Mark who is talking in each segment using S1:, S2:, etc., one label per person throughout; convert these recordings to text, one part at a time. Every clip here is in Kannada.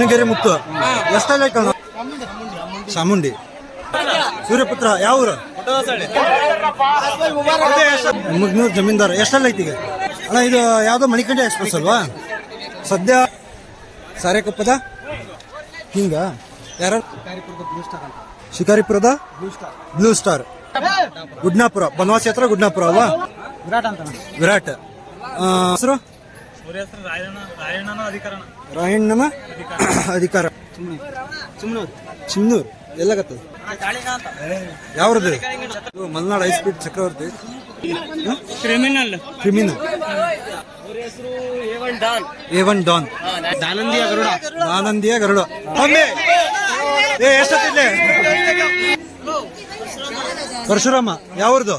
S1: ಕೃಷ್ಣಗಿರಿ ಮುತ್ತು ಎಷ್ಟಲ್ಲ ಕಣ ಚಾಮುಂಡಿ ಸೂರ್ಯಪುತ್ರ ಯಾವ ಊರು ಮುಗ್ನೂರು ಜಮೀನ್ದಾರ್ ಎಷ್ಟಲ್ಲ ಐತಿ ಈಗ ಅಣ್ಣ ಇದು ಯಾವ್ದೋ ಮಣಿಕಂಠ ಎಕ್ಸ್ಪ್ರೆಸ್ ಅಲ್ವಾ ಸದ್ಯ ಸಾರೇಕೊಪ್ಪದ ಹಿಂಗ ಯಾರು ಶಿಕಾರಿಪುರದ ಬ್ಲೂ ಸ್ಟಾರ್ ಗುಡ್ನಾಪುರ ಬನವಾಸಿ ಹತ್ರ ಗುಡ್ನಾಪುರ ಅಲ್ವಾ ವಿರಾಟ್ ಹೆಸರು ರಾಯಣ್ಣನ ಅಧಿಕಾರ ಚಿಮ್ನೂರ್ ಎಲ್ಲಾಗತ್ತದ ಯಾವ್ದು Malnad high speed Chakravarthi criminal A1 don ದಾನಂದಿಯ ಗರುಡ ಎಷ್ಟೊತ್ತಿಲ್ಲ ಪರಶುರಾಮ ಯಾವ್ದು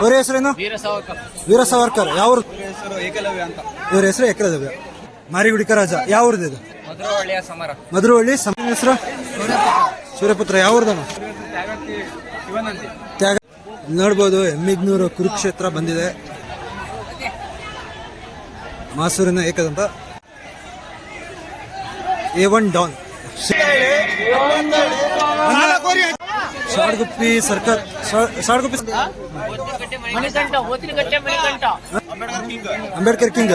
S1: ಅವ್ರ ಹೆಸರೇನು ವೀರ ಸಾವರ್ಕರ್ ಯಾವ್ದು ಇವ್ರ ಹೆಸರು ಏಕಲವ್ಯ ಮಾರಿಗುಡಿಕ ರಾಜ ಯಾವ್ದು ಇದು ಮಧುರವಳ್ಳಿ ಹೆಸರು ಸೂರ್ಯಪುತ್ರ ಯಾವ್ದನ ತ್ಯಾಗ ನೋಡ್ಬೋದು ಎಮ್ಮಿಗ್ನೂರು ಕುರುಕ್ಷೇತ್ರ ಬಂದಿದೆ ಮಾಸೂರಿನ Ekadanta A1 don Shadguppi circle Shadguppi Ambedkar king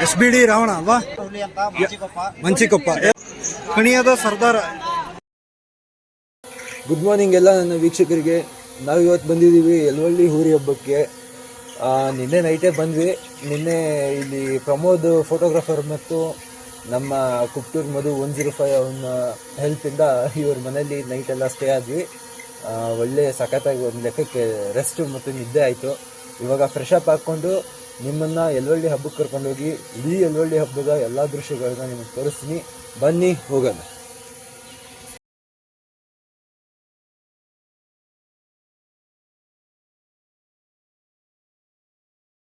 S1: SBD Ravana ಅಲ್ವಾ ಮಂಚಿಕೊಪ್ಪ ಕಣಿಯದ ಸರ್ದಾರ. ಗುಡ್ ಮಾರ್ನಿಂಗ್ ಎಲ್ಲ ನನ್ನ ವೀಕ್ಷಕರಿಗೆ. ನಾವು ಇವತ್ತು ಬಂದಿದ್ದೀವಿ ಯಲವಳ್ಳಿ ಹೋರಿ ಹಬ್ಬಕ್ಕೆ. ನಿನ್ನೆ ನೈಟೇ ಬಂದ್ವಿ. ನಿನ್ನೆ ಇಲ್ಲಿ ಪ್ರಮೋದ್ ಫೋಟೋಗ್ರಾಫರ್ ಮತ್ತು ನಮ್ಮ ಕುಪ್ಟೂರ್ ಮಧು 105 ಅವನ ಹೆಲ್ಪಿಂದ ಇವ್ರ ಮನೇಲಿ ನೈಟೆಲ್ಲ ಸ್ಟೇ ಆದ್ವಿ. ಒಳ್ಳೆ ಸಖತ್ತಾಗಿ ಒಂದು ಲೆಕ್ಕಕ್ಕೆ ರೆಸ್ಟ್ ಮತ್ತು ನಿದ್ದೆ ಆಯಿತು. ಇವಾಗ ಫ್ರೆಶ್ ಅಪ್ ಹಾಕ್ಕೊಂಡು ನಿಮ್ಮನ್ನು ಯಲವಳ್ಳಿ ಹಬ್ಬಕ್ಕೆ ಕರ್ಕೊಂಡೋಗಿ ಇಡೀ ಯಲವಳ್ಳಿ ಹಬ್ಬದ ಎಲ್ಲ ದೃಶ್ಯಗಳನ್ನ ನಿಮಗೆ ತೋರಿಸ್ತೀನಿ. ಬನ್ನಿ ಹೋಗೋಣ.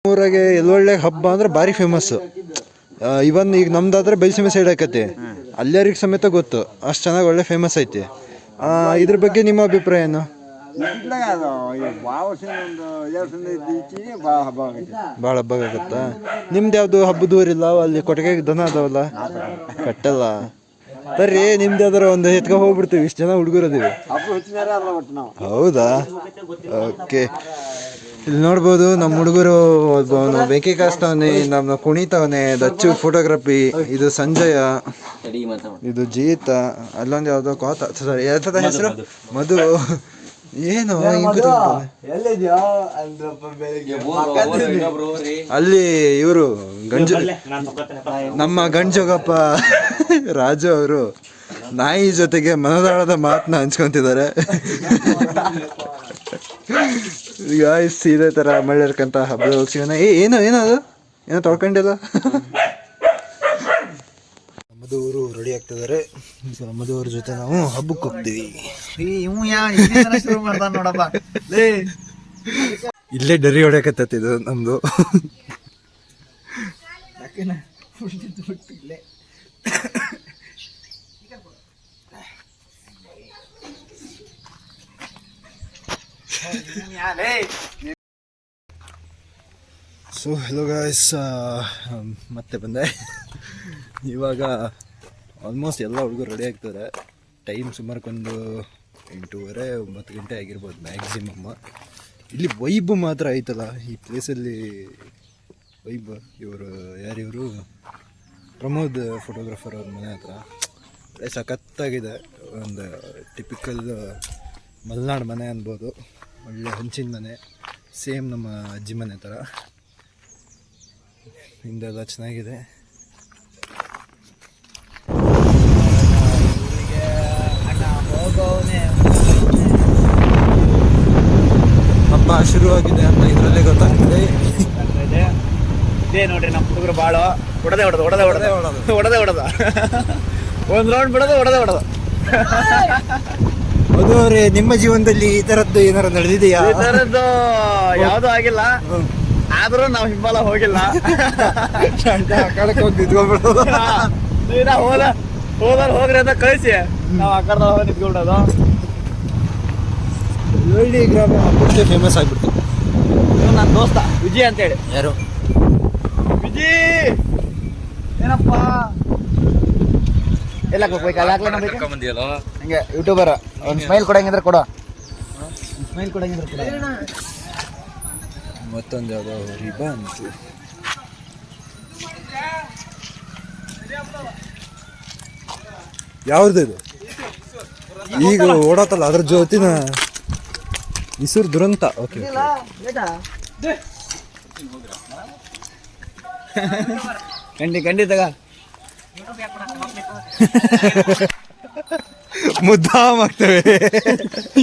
S1: ಊರಾಗೆ ಯಲವಳ್ಳಿ ಹಬ್ಬ ಅಂದ್ರೆ ಭಾರಿ ಫೇಮಸ್. ಇವನ್ ಈಗ ನಮ್ದಾದ್ರೆ ಬೈಲ್ಸೀಮೆ ಸೈಡ್ ಆಕತಿ, ಅಲ್ಲೇರಿಗೆ ಸಮೇತ ಗೊತ್ತು, ಅಷ್ಟು ಚೆನ್ನಾಗಿ ಒಳ್ಳೆ ಫೇಮಸ್ ಐತಿ. ಇದ್ರ ಬಗ್ಗೆ ನಿಮ್ಮ ಅಭಿಪ್ರಾಯ ಏನು? ಭಾಳ ಹಬ್ಬ ಆಗತ್ತ. ನಿಮ್ದು ಯಾವ್ದು ಹಬ್ಬದ ಊರಿಲ್ಲ ಅಲ್ಲಿ ಕೊಟ್ಟಿಗೆ ದನ ಅದಾವಲ್ಲ ಕಟ್ಟಲ್ಲ ಬರ್ರಿ, ನಿಮ್ದು ಯಾವ್ದಾರ ಒಂದು ಎತ್ಕೊ ಹೋಗ್ಬಿಡ್ತೀವಿ. ಇಷ್ಟು ಜನ ಹುಡುಗರದೀವಿ. ಹೌದಾ? ಓಕೆ. ಇಲ್ಲಿ ನೋಡ್ಬೋದು ನಮ್ಮ ಹುಡುಗರು ಒಬ್ಬವನು ಬೆಂಕಿ ಕಾಸ್ತವನೆ, ನಮ್ಮ ಕುಣಿತವನೆ, ದಚ್ಚು ಫೋಟೋಗ್ರಫಿ, ಇದು ಸಂಜಯ, ಇದು ಜೀತ, ಅಲ್ಲೊಂದು ಯಾವ್ದೋ ಕೋತ, ಸಾರಿ ಯಾವ್ದ ಹೆಸರು ಮಧು. ಏನು ಅಲ್ಲಿ ಇವರು ಗಂಜು, ನಮ್ಮ ಗಂಜೋಗಪ್ಪ ರಾಜು ಅವರು ನಾಯಿ ಜೊತೆಗೆ ಮನದಾಳದ ಮಾತನ್ನ ಹಂಚ್ಕೊಂತಿದ್ದಾರೆ. ಈಗ ಇದೇ ತರ ಮಳ್ಳಿರ್ಕಂತ ಹಬ್ಬದ ಹೋಗ್ಸಿವನ. ಏನೋ ಅದು ಏನೋ ತೊಳ್ಕೊಂಡಿಲ್ಲ. ಮಧುವರು ರೆಡಿ ಆಗ್ತಿದ್ದಾರೆ. ಮಧುವ್ರ ಜೊತೆ ನಾವು ಹಬ್ಬಕ್ಕೆ ಹೋಗ್ತೀವಿ. ಇಲ್ಲೇ ಡರಿ ಹೊಡ್ಯಾಕತ್ತೈತಿ ಇದು ನಮ್ದು. ಸೊ ಹೆಲೋ ಗಾಯ್ಸ್, ಮತ್ತೆ ಬಂದೆ. ಇವಾಗ ಆಲ್ಮೋಸ್ಟ್ ಎಲ್ಲ ಹುಡುಗರು ರೆಡಿ ಆಗ್ತಾರೆ. ಟೈಮ್ ಸುಮಾರಕ್ಕೊಂದು 8:30-9 ಗಂಟೆ ಆಗಿರ್ಬೋದು ಮ್ಯಾಕ್ಸಿಮಮ್. ಇಲ್ಲಿ ವೈಬ್ ಮಾತ್ರ ಐತಲ್ಲ ಈ ಪ್ಲೇಸಲ್ಲಿ, ವೈಬ್. ಇವರು ಯಾರಿವರು ಪ್ರಮೋದ್ ಫೋಟೋಗ್ರಾಫರ್ ಅವ್ರ ಮನೆ ಹತ್ರ ಒಳ್ಳೆ ಸಖತ್ತಾಗಿದೆ. ಒಂದು ಟಿಪಿಕಲ್ ಮಲೆನಾಡು ಮನೆ ಅನ್ಬೋದು. ಒಳ್ಳೆ ಹಂಚಿನ ಮನೆ, ಸೇಮ್ ನಮ್ಮ ಅಜ್ಜಿ ಮನೆ ಥರ. ಹಿಂದೆಲ್ಲ ಚೆನ್ನಾಗಿದೆ. ಹಬ್ಬ ಶುರುವಾಗಿದೆ ಅಂತ ಇದರಲ್ಲೇ ಗೊತ್ತಾಗ್ತದೆ.
S2: ಇದೇ ನೋಡ್ರಿ ನಮ್ಮ ಹುಡುಗರು ಬಾಳ ಹೊಡೆದ ಒಂದ್ ರೌಂಡ್ ಬಿಡೋದು ಹೊಡೆದ.
S1: ಅದು ಅವ್ರೆ, ನಿಮ್ಮ ಜೀವನದಲ್ಲಿ ಈ ತರದ್ದು ಏನಾರು ನಡೆದಿದೆಯಾ?
S2: ಈ ತರದ್ದು ಯಾವ್ದು ಆಗಿಲ್ಲ, ಆದ್ರೂ ನಾವ್ ಹಿಂಬಾಲ ಹೋಗಿಲ್ಲ. ಹೋಗ್ರಿ ಅಂತ ಕಳಿಸಿ ನಾವ್ ಆ ಕಡೆ ಹೋಗಿ ನಿಂತ್ಕೊಂಡೋದು.
S1: ಒಳ್ಳೆ ಗ್ರಾಮ ಹಬ್ಬಕ್ಕೆ ಫೇಮಸ್ ಆಗ್ಬಿಡ್ತು.
S2: ನನ್ನ ದೋಸ್ತ ವಿಜಯ್ ಅಂತೇಳಿ.
S1: ಯಾರು?
S2: ವಿಜಯ್ ಏನಪ್ಪ ಎಲ್ಲ ಹಂಗೆ ಯೂಟ್ಯೂಬರ್ ಒಂದು ಸ್ಮೈಲ್ ಕೊಡಂಗಿದ್ರೆ ಕೊಡು ಸ್ಮೈಲ್ ಕೊಡಂಗಿದ್ರೆ ಕೊಡು
S1: ಮತ್ತೊಂದು ಯಾವುದೋ ಹೋರಿ ಬಂತು. ಯಾವ್ದು ಇದು ಈಗ ಓಡಾತಲ್ಲ ಅದ್ರ ಜೊತಿನ ಇಸುರ್ ದುರಂತ. ಓಕೆ
S2: ಖಂಡಿತ
S1: ಮುದ್ದಾಮ್ ಆಗ್ತವೆ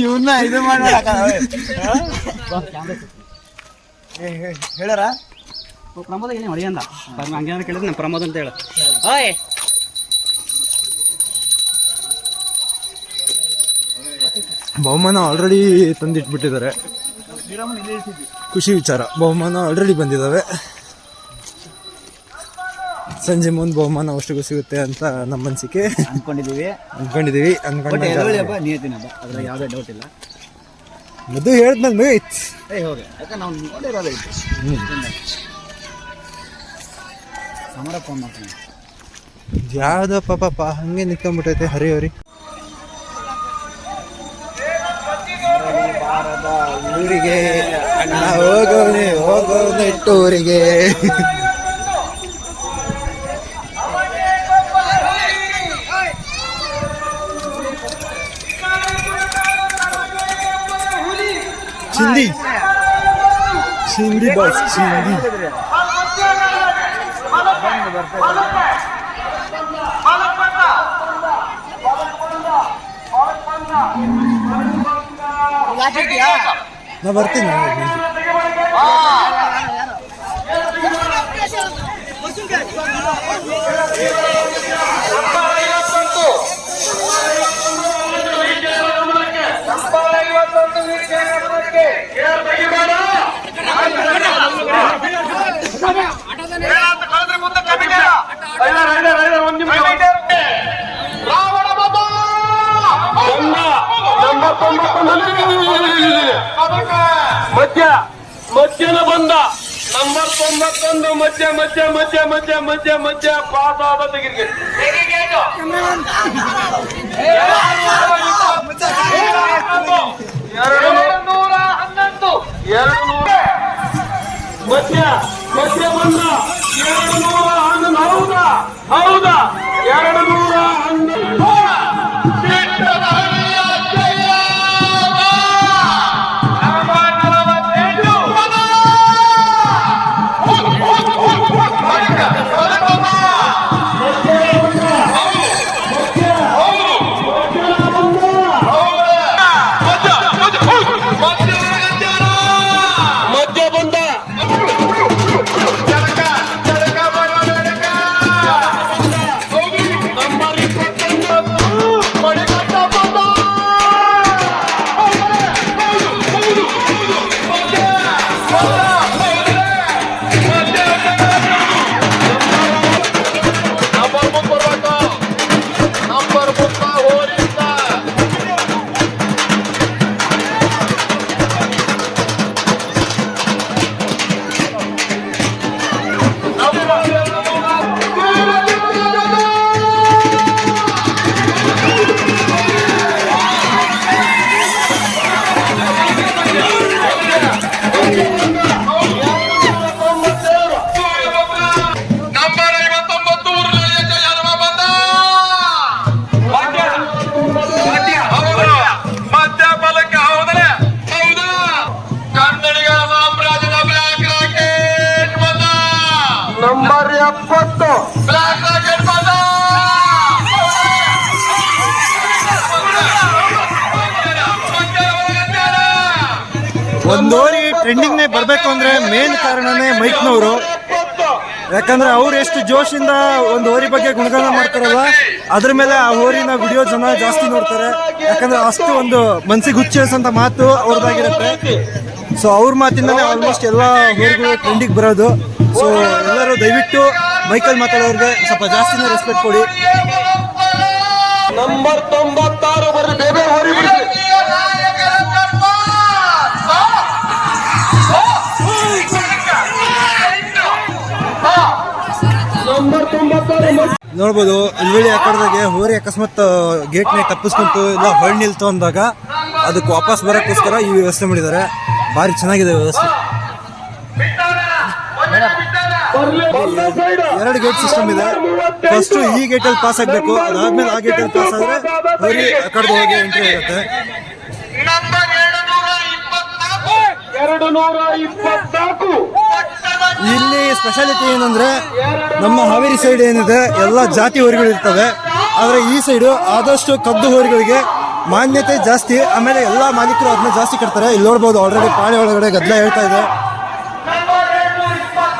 S2: ಇವನ್ನ ಇದು ಮಾಡಿ ಹೇಳಾರ
S3: ಪ್ರಮೋದ ಏನೇ ಹೊಡೆಯಂದ ಹಂಗೇನಾರು ಕೇಳಿದ್ರೆ ನಮ್ಮ ಪ್ರಮೋದ್ ಅಂತ ಹೇಳ. ಓಯ್
S1: ಬಹುಮಾನ ಆಲ್ರೆಡಿ ತಂದಿಟ್ಬಿಟ್ಟಿದ್ದಾರೆ. ಖುಷಿ ವಿಚಾರ, ಬಹುಮಾನ ಆಲ್ರೆಡಿ ಬಂದಿದ್ದಾವೆ. ಸಂಜೆ ಮುಂದೆ ಬಹುಮಾನ ಅಷ್ಟಿಗೂ ಸಿಗುತ್ತೆ ಅಂತ ನಮ್ಮ ಅನಿಸಿಕೆ.
S2: ಅನ್ಕೊಂಡಿದೀವಿ
S1: ಅನ್ಕೊಂಡು
S2: ಅದ್ರಾಗ ಯಾವುದೇ ಡೌಟ್ ಇಲ್ಲ.
S1: ಮದ್ದು ಹೇಳ್ದ್ಮೇಲೆ ಮುಗೈತ್.
S2: ಹೌದು, ಯಾಕಂದ್ರೆ ನಾವು ನೋಡಿರೋದೈತಿ ಸಮರ ಫೋನ್ ಮಾಡ್ತೀನಿ.
S1: ಯಾವ್ದೋ ಪಾಪ ಹಂಗೆ ನಿಂತ್ಕೊಂಡ್ಬಿಟ್ಟೈತೆ ಹರಿ ಊರಿಗೆ ಅಣ್ಣ ಹೋಗೋನೆ ಟೂರಿಗೆ. ಚಿಂದಿ ಬಾಯ್ಸ್ ಚಿಂದಿ. ನಾ ಬರ್ತೀನಿ.
S4: ಮಧ್ಯನ ಬಂದ ನಂಬರ್ 91 ಮಧ್ಯ ಪಾಸ್ ಆದ ತೆಗಿಗೆ 211 ಮಧ್ಯ ಬಂದ 211. ಹೌದಾ 211 ನಂಬರ್ 70 ಬ್ಲಾಕ್ ರಾಕೆಟ್ ಬಂದ.
S1: ಒಂದು ಓರಿ ಟ್ರೆಂಡಿಂಗ್ ಬರ್ಬೇಕು ಅಂದ್ರೆ ಮೇನ್ ಕಾರಣನೇ ಮೈಕ್ನವರು. ಯಾಕಂದ್ರೆ ಅವ್ರು ಎಷ್ಟು ಜೋಶಿಂದ ಒಂದು ಹೋರಿ ಬಗ್ಗೆ ಗುಣಗಾನ ಮಾಡ್ತಾರಲ್ಲ, ಅದ್ರ ಮೇಲೆ ಆ ಹೋರಿನ ವಿಡಿಯೋ ಜನ ಜಾಸ್ತಿ ನೋಡ್ತಾರೆ. ಯಾಕಂದ್ರೆ ಅಷ್ಟು ಒಂದು ಮನ್ಸಿಗೆ ಹುಚ್ಚೇಸಂತ ಮಾತು ಅವ್ರದ್ದಾಗಿರುತ್ತೆ. ಸೊ ಅವ್ರ ಮಾತಿಂದಲೇ ಆಲ್ಮೋಸ್ಟ್ ಎಲ್ಲ ಹೋರಿಗಳು ಟ್ರೆಂಡಿಗೆ ಬರೋದು. ಸೊ ಎಲ್ಲರೂ ದಯವಿಟ್ಟು ಮೈಕಲ್ ಮಾತಾಡೋರಿಗೆ ಸ್ವಲ್ಪ ಜಾಸ್ತಿನೇ ರೆಸ್ಪೆಕ್ಟ್ ಕೊಡಿ.
S4: ನಂಬರ್ 96 ಬರ್ರಿ ಬೇರೆ ಹೋರಿ ಬಿಡಿ. ನಂಬರ್
S1: ನೋಡ್ಬೋದು ಇಲ್ವಳಿ ಆಕಡೆದಾಗೆ ಹೋರಿ ಅಕಸ್ಮಾತ್ ಗೇಟ್ನ ತಪ್ಪಿಸ್ಕೊಂತು ಇಲ್ಲ ಹೊಳ್ ನಿಲ್ತು ಅಂದಾಗ ಅದಕ್ಕೆ ವಾಪಸ್ ಬರೋಕ್ಕೋಸ್ಕರ ಈ ವ್ಯವಸ್ಥೆ ಮಾಡಿದ್ದಾರೆ. ಭಾರಿ ಚೆನ್ನಾಗಿದೆ ವ್ಯವಸ್ಥೆ. 2 ಗೇಟ್ ಸಿಸ್ಟಮ್ ಇದೆ. ಫಸ್ಟ್ ಈ ಗೇಟಲ್ಲಿ ಪಾಸ್ ಆಗಬೇಕು, ಅದಾದ್ಮೇಲೆ ಆ ಗೇಟಲ್ಲಿ ಪಾಸ್ ಆದರೆ ಹೋರಿ ಆ ಕಡೆದು ಹೋಗಿ ಎಂಟ್ರಿ ಆಗುತ್ತೆ.
S4: 224
S1: ಇಲ್ಲಿ ಸ್ಪೆಷಾಲಿಟಿ ಏನಂದ್ರೆ ನಮ್ಮ ಹಾವೇರಿ ಸೈಡ್ ಏನಿದೆ ಎಲ್ಲ ಜಾತಿ ಹೋರಿಗಳು ಇರ್ತವೆ. ಆದರೆ ಈ ಸೈಡು ಆದಷ್ಟು ಕದ್ದು ಹೋರಿಗಳಿಗೆ ಮಾನ್ಯತೆ ಜಾಸ್ತಿ. ಆಮೇಲೆ ಎಲ್ಲ ಮಾಲೀಕರು ಅದನ್ನ ಜಾಸ್ತಿ ಕಟ್ತಾರೆ. ಇಲ್ಲಿ ನೋಡ್ಬೋದು ಆಲ್ರೆಡಿ ಪಾಳೆ ಒಳಗಡೆ ಗದ್ದಲ ಹೇಳ್ತಾ ಇದೆ.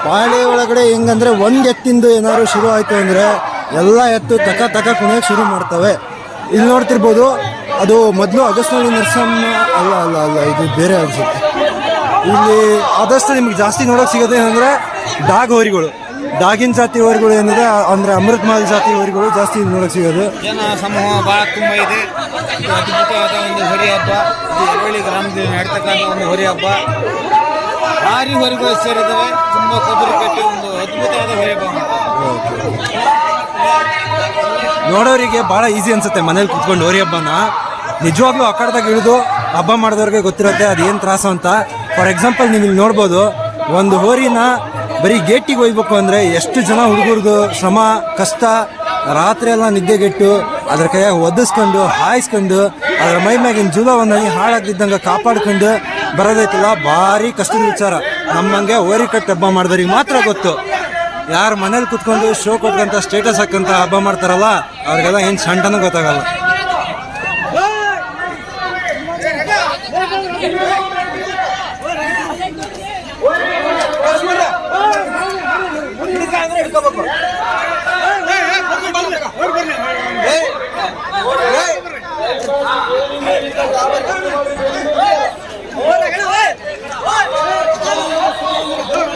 S1: ಪಾಳೆ ಒಳಗಡೆ ಹೆಂಗಂದ್ರೆ ಒಂದು ಎತ್ತಿಂದು ಏನಾದ್ರು ಶುರು ಆಯ್ತು ಅಂದ್ರೆ ಎಲ್ಲ ಎತ್ತು ತಕ ಕುಣಿಯಕ್ಕೆ ಶುರು ಮಾಡ್ತವೆ. ಇಲ್ಲಿ ನೋಡ್ತಿರ್ಬೋದು ಅದು ಮೊದಲು ಅಗಸ್ನಳ್ಳಿ ನರಸಮ್ಮ ಅಲ್ಲ ಇದು ಬೇರೆ ಅನ್ಸುತ್ತೆ. ಇಲ್ಲಿ ಆದಷ್ಟು ನಿಮ್ಗೆ ಜಾಸ್ತಿ ನೋಡೋಕೆ ಸಿಗೋದು ಏನಂದ್ರೆ ಡಾಗ್ ಹೋರಿಗಳು, ಡಾಗಿನ್ ಜಾತಿ ಹೋರಿಗಳು ಏನಿದೆ ಅಂದ್ರೆ ಅಮೃತ್ ಮಹಲ್ ಜಾತಿ ಹೋರಿಗಳು ಜಾಸ್ತಿ ನೋಡೋಕೆ ಸಿಗೋದು.
S2: ಜನ ಸಮೂಹ ಭಾಳ ತುಂಬ ಇದೆ. ಇದು ಅದ್ಭುತವಾದ ಒಂದು ಹೋರಿ ಹಬ್ಬ. ಇದು ಯರವಳ್ಳಿ ಗ್ರಾಮದಲ್ಲಿ ನಡೀತಕ್ಕಂಥ ಒಂದು ಹೋರಿ ಹಬ್ಬ. ಭಾರಿ ಹೋರಿಗಳು ಸೇರಿದ್ದಾವೆ. ತುಂಬ ಕೊಬ್ಬರಿ ಕಟ್ಟಿ ಒಂದು ಅದ್ಭುತವಾದ ಹೋರಿ ಹಬ್ಬ.
S1: ನೋಡೋರಿಗೆ ಭಾಳ ಈಸಿ ಅನ್ಸುತ್ತೆ ಮನೇಲಿ ಕುತ್ಕೊಂಡು ಹೋರಿ ಹಬ್ಬನ. ನಿಜವಾಗ್ಲೂ ಆ ಕಡೆದಾಗ ಇಳಿದು ಹಬ್ಬ ಮಾಡಿದವ್ರಿಗೆ ಗೊತ್ತಿರುತ್ತೆ ಅದೇನು ತ್ರಾಸು ಅಂತ. ಫಾರ್ ಎಕ್ಸಾಂಪಲ್ ನೀವು ಇಲ್ಲಿ ನೋಡ್ಬೋದು, ಒಂದು ಹೋರಿನ ಬರೀ ಗೇಟಿಗೆ ಒಯ್ಬೇಕು ಅಂದರೆ ಎಷ್ಟು ಜನ ಹುಡುಗರದು ಶ್ರಮ ಕಷ್ಟ, ರಾತ್ರಿ ಎಲ್ಲ ನಿದ್ದೆಗೆಟ್ಟು ಅದ್ರ ಕೈಯಾಗ ಒದಿಸ್ಕೊಂಡು ಹಾಯಿಸ್ಕೊಂಡು ಅದ್ರ ಮೈ ಮ್ಯಾಗಿನ ಜೂಲವನ್ನು ಹಾಳಾಗ್ದಿದ್ದಂಗೆ ಕಾಪಾಡ್ಕೊಂಡು ಬರೋದೈತಲ್ಲ, ಭಾರಿ ಕಷ್ಟದ ವಿಚಾರ. ನಮ್ಮಂಗೆ ಹೋರಿ ಕಟ್ಟಿ ಹಬ್ಬ ಮಾಡಿದವ್ರಿಗೆ ಮಾತ್ರ ಗೊತ್ತು. ಯಾರು ಮನೇಲಿ ಕುತ್ಕೊಂಡು ಶೋ ಕೊಟ್ಕೊಂತ ಸ್ಟೇಟಸ್ ಹಾಕಂತ ಹಬ್ಬ ಮಾಡ್ತಾರಲ್ಲ ಅವ್ರಿಗೆಲ್ಲ ಏನು ಸಣ್ಣನೂ ಗೊತ್ತಾಗಲ್ಲ.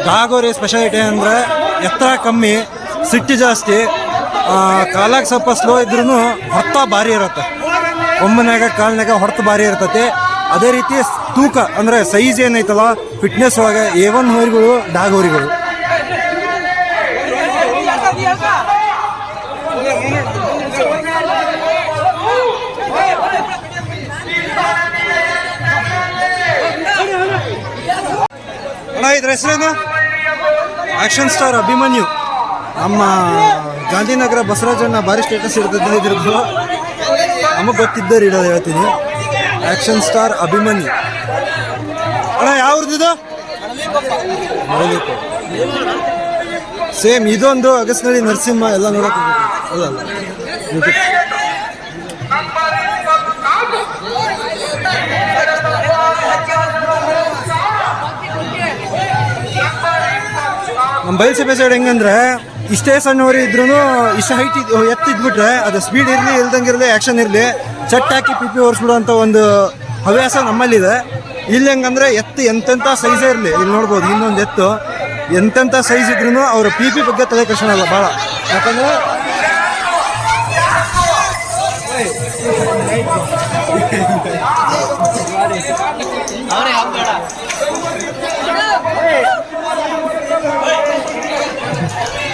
S1: ಡಾಗೋರಿ ಸ್ಪೆಷಾಲಿಟಿ ಅಂದರೆ ಎತ್ತರ ಕಮ್ಮಿ, ಸಿಟ್ಟು ಜಾಸ್ತಿ, ಕಾಲಾಗ ಸ್ವಲ್ಪ ಸ್ಲೋ ಇದ್ರೂ ಹೊತ್ತ ಭಾರಿ ಇರುತ್ತೆ. ಒಮ್ಮನಾಗ ಕಾಲ್ನಾಗ ಹೊಡೆತ ಭಾರಿ ಇರ್ತೈತಿ. ಅದೇ ರೀತಿ ತೂಕ ಅಂದರೆ ಸೈಜ್ ಏನೈತಲ್ಲ ಫಿಟ್ನೆಸ್ ಒಳಗೆ A1 ಹೋರಿಗಳು ಡಾಗ್ ಹೋರಿಗಳು. ಅಣ್ಣ ಇದ್ರ ಹೆಸರೇನು? Action star Abhimanyu. ನಮ್ಮ ಗಾಂಧಿನಗರ ಬಸವರಾಜಣ್ಣ ಭಾರಿ ಸ್ಟೇಟಸ್ ಇರ್ತದೆ ಇದ್ರದ್ದು. ನಮಗೆ ಗೊತ್ತಿದ್ದವ್ರು ಇಡೋದು ಹೇಳ್ತೀನಿ. Action star Abhimanyu. ಅಣ್ಣ ಯಾವ್ದು? ಸೇಮ್ ಇದೊಂದು ಅಗಸ್ನಳ್ಳಿ ನರಸಿಂಹ ಎಲ್ಲ ನೋಡಕ್ ಅಲ್ಲ ಯೂಟ್ಯೂಬ್. ನಮ್ಮ ಬಯಲುಸೀಮೆ ಸೈಡ್ ಹೆಂಗಂದ್ರೆ ಇಷ್ಟೇ ಸಣ್ಣವರಿ ಇದ್ರೂ ಇಷ್ಟು ಹೈಟ್ ಎತ್ತಿದ್ಬಿಟ್ರೆ ಅದು ಸ್ಪೀಡ್ ಇರಲಿ ಇಲ್ದಂಗಿರಲಿ ಆ್ಯಕ್ಷನ್ ಇರಲಿ ಚಟ್ ಹಾಕಿ ಪಿ ಓಡಿಸ್ಬಿಡುವಂಥ ಒಂದು ಹವ್ಯಾಸ ನಮ್ಮಲ್ಲಿದೆ. ಇಲ್ಲಿ ಹೆಂಗಂದ್ರೆ ಎತ್ತು ಎಂತೆಂಥ ಸೈಜೇ ಇರಲಿ, ಇಲ್ಲಿ ನೋಡ್ಬೋದು ಇನ್ನೊಂದು ಎತ್ತು ಎಂತೆಂಥ ಸೈಜ್ ಇದ್ರೂ ಅವ್ರ ಪಿ ಬಗ್ಗೆ ತಲೆ ಕೆಡಿಸ್ಕೊಳ್ಳಲ್ಲ ಭಾಳ. ಯಾಕಂದ್ರೆ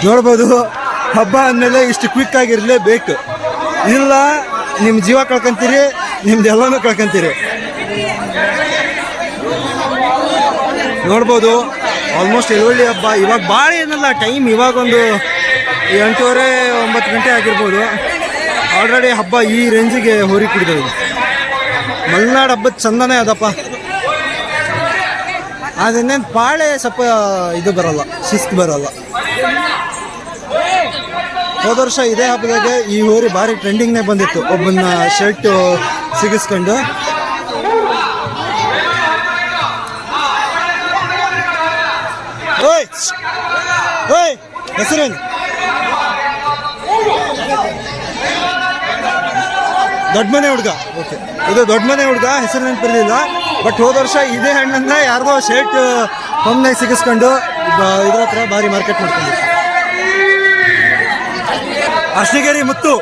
S1: ನೋಡ್ಬೋದು ಹಬ್ಬ ಅಂದಮೇಲೆ ಇಷ್ಟು ಕ್ವಿಕ್ ಆಗಿರಲೇಬೇಕು. ಇಲ್ಲ ನಿಮ್ಮ ಜೀವ ಕಳ್ಕೊಂತೀರಿ, ನಿಮ್ದೆಲ್ಲನೂ ಕಳ್ಕೊಂತೀರಿ. ನೋಡ್ಬೋದು ಆಲ್ಮೋಸ್ಟ್ ಎಳ್ವಳ್ಳಿ ಹಬ್ಬ ಇವಾಗ ಭಾಳ ಏನಲ್ಲ ಟೈಮ್, ಇವಾಗೊಂದು 8:30-9 ಗಂಟೆ ಆಗಿರ್ಬೋದು. ಆಲ್ರೆಡಿ ಹಬ್ಬ ಈ ರೇಂಜಿಗೆ ಹೋರಿ ಕುಡಿದವು. ಮಲೆನಾಡು ಹಬ್ಬದ ಚಂದನೇ ಅದಪ್ಪ. ಅದನ್ನೇನು ಪಾಳೆ ಸ್ವಲ್ಪ ಇದು ಬರಲ್ಲ, ಶಿಸ್ತು ಬರಲ್ಲ. ಹೋದ ವರ್ಷ ಇದೇ ಹಬ್ಬದಾಗೆ ಈ ಹೋರಿ ಭಾರಿ ಟ್ರೆಂಡಿಂಗ್ನೇ ಬಂದಿತ್ತು. ಒಬ್ಬನ ಶರ್ಟ್ ಸಿಗಿಸ್ಕೊಂಡು ಹೆಸರೇನು? ದೊಡ್ಡ ಮನೆ ಹುಡುಗ. ಓಕೆ, ಇದು ದೊಡ್ಡ ಮನೆ ಹುಡುಗ, ಹೆಸರು ನೆನಪಿರಲಿಲ್ಲ. ಬಟ್ ಹೋದ ವರ್ಷ ಇದೇ ಹಣ್ಣನ್ನ ಯಾರ್ದೋ ಶರ್ಟ್ ಕೊಂಬನಾಗ ಸಿಗಿಸ್ಕೊಂಡು ಇದ್ರ ಹತ್ರ ಭಾರಿ ಮಾರ್ಕೆಟ್ ಮಾಡ್ಕೊಂಡು. ಅರ್ಶನಗೇರಿ ಮುತ್ತು,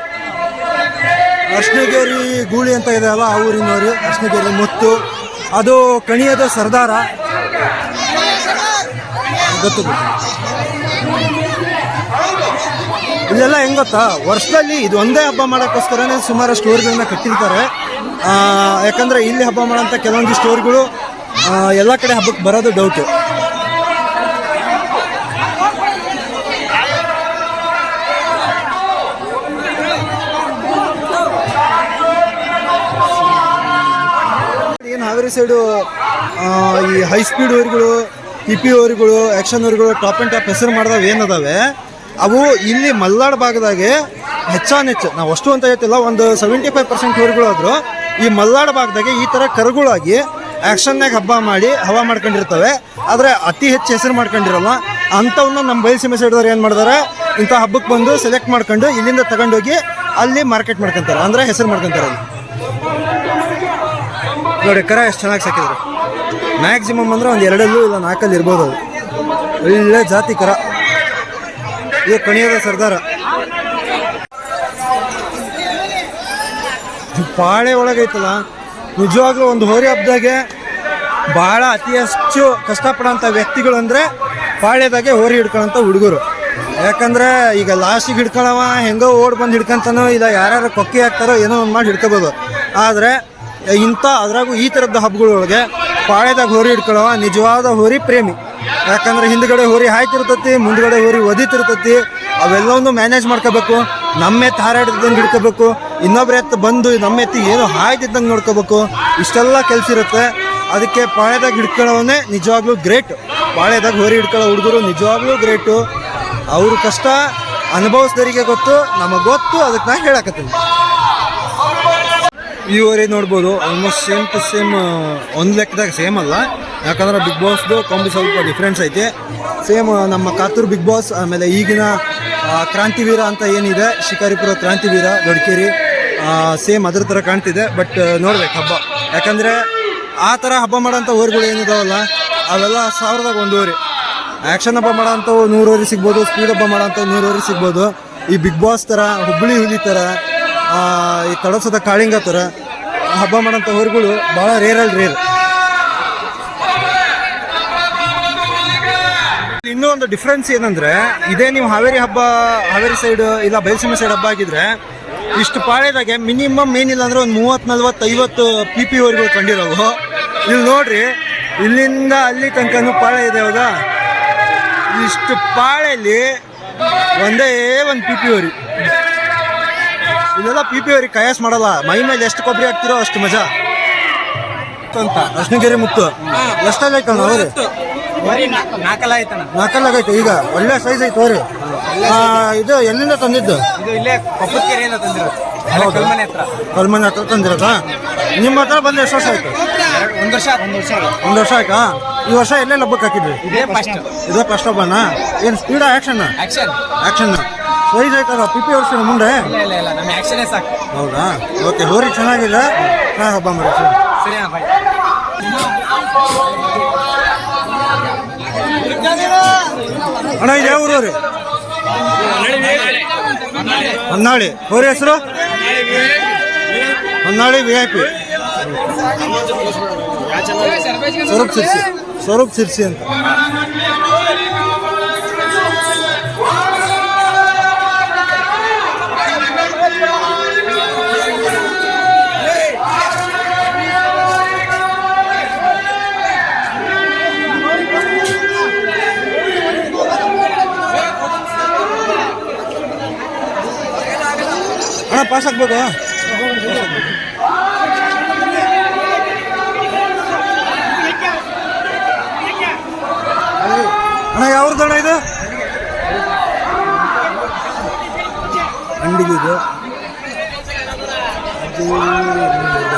S1: ಅರ್ಶನಗೇರಿ ಗೂಳಿ ಅಂತ ಇದೆ ಅಲ್ಲ, ಆ ಊರಿನವರು. ಅರ್ಶನಗೇರಿ ಮುತ್ತು ಅದು ಕಣಿಯದ ಸರ್ದಾರ ಗೊತ್ತು. ಇಲ್ಲೆಲ್ಲ ಹೆಂಗ್ ಗೊತ್ತಾ, ವರ್ಷದಲ್ಲಿ ಇದು ಒಂದೇ ಹಬ್ಬ ಮಾಡೋಕ್ಕೋಸ್ಕರನೇ ಸುಮಾರು ಸ್ಟೋರ್ಗಳನ್ನ ಕಟ್ಟಿರ್ತಾರೆ. ಯಾಕಂದರೆ ಇಲ್ಲಿ ಹಬ್ಬ ಮಾಡೋಂಥ ಕೆಲವೊಂದು ಸ್ಟೋರ್ಗಳು ಎಲ್ಲ ಕಡೆ ಹಬ್ಬಕ್ಕೆ ಬರೋದು ಡೌಟು. ಏನು ಹಾವೇರಿ ಸೈಡು ಈ ಹೈ ಸ್ಪೀಡ್ ಊರುಗಳು, ಟಿ ಊರುಗಳು, ಆ್ಯಕ್ಷನ್ ಊರುಗಳು, ಟಾಪ್ ಆ್ಯಂಡ್ ಟಾಪ್ ಹೆಸರು ಮಾಡಿದವು ಏನದಾವೆ ಅವು ಇಲ್ಲಿ ಮಲ್ನಾಡು ಭಾಗದಾಗೆ ಹೆಚ್ಚಾನೆಚ್ಚು, ನಾವು ಅಷ್ಟು ಅಂತ ಹೇಳ್ತಿಲ್ಲ, ಒಂದು 75% ಊರುಗಳು ಆದರೂ ಈ ಮಲ್ನಾಡು ಭಾಗದಾಗೆ ಈ ಥರ ಕರುಗಳಾಗಿ ಆ್ಯಕ್ಷನ್ನಾಗ ಹಬ್ಬ ಮಾಡಿ ಹವಾ ಮಾಡ್ಕೊಂಡಿರ್ತವೆ. ಆದರೆ ಅತಿ ಹೆಚ್ಚು ಹೆಸರು ಮಾಡ್ಕೊಂಡಿರಲ್ಲ. ಅಂಥವನ್ನ ನಮ್ಮ ಬಯಲುಸೀಮೆ ಸೈಡ್ದವ್ರು ಏನು ಮಾಡ್ತಾರೆ, ಇಂಥ ಹಬ್ಬಕ್ಕೆ ಬಂದು ಸೆಲೆಕ್ಟ್ ಮಾಡ್ಕೊಂಡು ಇಲ್ಲಿಂದ ತಗೊಂಡೋಗಿ ಅಲ್ಲಿ ಮಾರ್ಕೆಟ್ ಮಾಡ್ಕೊತಾರೆ, ಅಂದರೆ ಹೆಸರು ಮಾಡ್ಕೊತಾರೆ. ಅಲ್ಲಿ ನೋಡಿ ಕರ ಎಷ್ಟು ಚೆನ್ನಾಗಿ ಸಾಕಿದ್ರು. ಮ್ಯಾಕ್ಸಿಮಮ್ ಅಂದರೆ ಒಂದು 2 ಇಲ್ಲ 4 ಇರ್ಬೋದು. ಅದು ಒಳ್ಳೆ ಜಾತಿ ಕರ. ಇದು ಕಣಿಯದ ಸರ್ದಾರ. ಪಾಳೆ ಒಳಗೈತಲ್ಲ, ನಿಜವಾಗ್ಲೂ ಒಂದು ಹೋರಿ ಹಬ್ಬದಾಗೆ ಭಾಳ ಅತಿ ಹೆಚ್ಚು ಕಷ್ಟಪಡೋಂಥ ವ್ಯಕ್ತಿಗಳು ಅಂದರೆ ಪಾಳ್ಯದಾಗೆ ಹೋರಿ ಹಿಡ್ಕೊಳ್ಳೋಂಥ ಹುಡುಗರು. ಯಾಕಂದರೆ ಈಗ ಲಾಸ್ಟಿಗೆ ಹಿಡ್ಕೊಳ್ಳವ ಹೆಂಗೋ ಓಡ್ ಬಂದು ಹಿಡ್ಕೊಂತಾನೋ, ಇಲ್ಲ ಯಾರ್ಯಾರು ಕೊಕ್ಕಿ ಹಾಕ್ತಾರೋ ಏನೋ ಒಂದು ಮಾಡಿ ಹಿಡ್ಕೋಬೋದು. ಆದರೆ ಅದ್ರಾಗೂ ಈ ಥರದ ಹಬ್ಬಗಳೊಳಗೆ ಪಾಳ್ಯದಾಗ ಹೋರಿ ಹಿಡ್ಕೊಳ್ಳವ ನಿಜವಾದ ಹೋರಿ ಪ್ರೇಮಿ. ಯಾಕಂದರೆ ಹಿಂದ್ಗಡೆ ಹೋರಿ ಹಾಯ್ತಿರ್ತತಿ, ಮುಂದ್ಗಡೆ ಹೋರಿ ಒದಿತಿರ್ತತಿ. ಅವೆಲ್ಲವನ್ನೂ ಮ್ಯಾನೇಜ್ ಮಾಡ್ಕೋಬೇಕು. ನಮ್ಮ ಎತ್ತು ಹಾರಾಡಿದ್ದಂಗೆ ಹಿಡ್ಕೋಬೇಕು, ಇನ್ನೊಬ್ರ ಎತ್ತು ಬಂದು ನಮ್ಮ ಎತ್ತಿ ಏನು ಹಾಯ್ತಿದ್ದಂಗೆ ನೋಡ್ಕೋಬೇಕು. ಇಷ್ಟೆಲ್ಲ ಕೆಲಸ ಇರುತ್ತೆ. ಅದಕ್ಕೆ ಪಾಳ್ಯದಾಗ ಹಿಡ್ಕೊಳ್ಳೋವನ್ನೇ ನಿಜವಾಗ್ಲೂ ಗ್ರೇಟ್. ಪಾಳ್ಯದಾಗ ಹೋರಿ ಹಿಡ್ಕೊಳ್ಳೋ ಹುಡುಗರು ನಿಜವಾಗ್ಲೂ ಗ್ರೇಟು. ಅವ್ರ ಕಷ್ಟ ಅನುಭವಿಸ್ದರಿಗೆ ಗೊತ್ತು, ನಮಗೆ ಗೊತ್ತು. ಅದಕ್ಕೆ ನಾನು ಹೇಳಕತ್ತೀನಿ. ಈ ಹೋರಿ ನೋಡ್ಬೋದು, ಆಲ್ಮೋಸ್ಟ್ ಸೇಮ್ ಟು ಸೇಮ್. ಒಂದು ಲೆಕ್ಕದಾಗ ಸೇಮ್ ಅಲ್ಲ, ಯಾಕಂದ್ರೆ ಬಿಗ್ ಬಾಸ್ದು ಕೊಂಬಿ ಸ್ವಲ್ಪ ಡಿಫ್ರೆನ್ಸ್ ಐತೆ. ಸೇಮ್ ನಮ್ಮ ಕಾತೂರು ಬಿಗ್ ಬಾಸ್, ಆಮೇಲೆ ಈಗಿನ ಕ್ರಾಂತಿವೀರ ಅಂತ ಏನಿದೆ, ಶಿಕಾರಿಪುರ ಕ್ರಾಂತಿವೀರ ದೊಡ್ಕೇರಿ, ಸೇಮ್ ಅದ್ರ ಥರ ಕಾಣ್ತಿದೆ. ಬಟ್ ನೋಡ್ಬೇಕು ಹಬ್ಬ, ಯಾಕಂದರೆ ಆ ಥರ ಹಬ್ಬ ಮಾಡೋಂಥ ಊರುಗಳು ಏನಿದಾವಲ್ಲ ಅವೆಲ್ಲ 1000ದಾಗ ಒಂದು ಊರಿ. ಆ್ಯಕ್ಷನ್ ಹಬ್ಬ ಮಾಡೋಂಥವು 100 ಊರಿ ಸಿಗ್ಬೋದು, ಸ್ಪೀಡ್ ಹಬ್ಬ ಮಾಡೋಂಥವು 100 ಊರಿ ಸಿಗ್ಬೋದು. ಈ ಬಿಗ್ ಬಾಸ್ ಥರ, ಹುಬ್ಬಳ್ಳಿ ಹುಲಿ ಥರ, ಈ ಕಡಸದ ಕಾಳಿಂಗ ಥರ ಹಬ್ಬ ಮಾಡೋಂಥ ಊರುಗಳು ಭಾಳ ರೇರ್. ಇನ್ನೂ ಒಂದು ಡಿಫ್ರೆನ್ಸ್ ಏನಂದರೆ, ಇದೇ ನೀವು ಹಾವೇರಿ ಸೈಡ್ ಇಲ್ಲ ಬಯಲುಸೀಮೆ ಸೈಡ್ ಹಬ್ಬ ಆಗಿದ್ರೆ ಇಷ್ಟು ಪಾಳ್ಯದಾಗೆ ಮಿನಿಮಮ್ ಏನಿಲ್ಲ ಅಂದರೆ ಒಂದು 30, 40, 50 PP ಊರುಗಳು ಕಂಡಿರೋವು. ಇಲ್ಲಿ ನೋಡ್ರಿ, ಇಲ್ಲಿಂದ ಅಲ್ಲಿ ತನಕನೂ ಪಾಳ್ಯ ಇದೆ. ಹೌದಾ, ಇಷ್ಟು ಪಾಳ್ಯಲ್ಲಿ ಒಂದೇ ಒಂದು PP ಊರಿ. ಇದೆಲ್ಲ PP ಊರಿಗೆ ಕಯಾಸ್ ಮಾಡಲ್ಲ. ಮೈ ಮೇಲೆ ಎಷ್ಟು ಕೊಬ್ಬರಿ ಹಾಕ್ತಿರೋ ಅಷ್ಟು ಮಜಾ ಅಂತ. ಅರ್ಶನಗಿರಿ ಮುತ್ತು ಎಷ್ಟಲ್ಲ ಐತಣ್ಣ ಅವ್ರಿ? 4 ಆಗೈತೆ. ಈಗ ಒಳ್ಳೆ ಸೈಜ್ ಐತೆ ಅವ್ರಿ. ಇದು ಎಲ್ಲಿಂದ ತಂದಿದ್ದು? ಕಲ್ಮನೆ ಹತ್ರ ತಂದಿರೋದಾ? ನಿಮ್ಮ ಹತ್ರ ಬಂದು ಎಷ್ಟು ವರ್ಷ ಆಯ್ತು? 1 ವರ್ಷ ಆಯ್ತಾ? ಈ ವರ್ಷ ಎಲ್ಲೆಲ್ಲ ಹಬ್ಬಕ್ಕೆ ಹಾಕಿದ್ರಿ? ಇದೇ ಫಸ್ಟ್ ಹಬ್ಬನ? ಏನು ಸ್ಪೀಡ್ ಆ್ಯಕ್ಷನ್? ಸೈಜ್ ಆಯ್ತಲ್ಲ PP ವರ್ಷ ಮುಂದೆ? ಹೌದಾ, ಓಕೆ. ಹೋರಿ ಚೆನ್ನಾಗಿದೆ, ಹಬ್ಬ ಮಾಡಿ. ಅಣ್ಣ ಇದು ಯಾವ ಊರು ರೀ? ಹೊನ್ನಾಳಿ. ಹೋರಿ ಹೆಸರು? ಹೊನ್ನಾಳಿ VIP. ಸ್ವರೂಪ್ ಸಿರ್ಸಿ ಅಂತ. ಅಣ್ಣ ಪಾಸ್ ಆಗ್ಬೇಕು. ಅಣ್ಣ ಯಾವ್ದಣ್ಣ ಇದು? ಅಂಡಿಗಿದು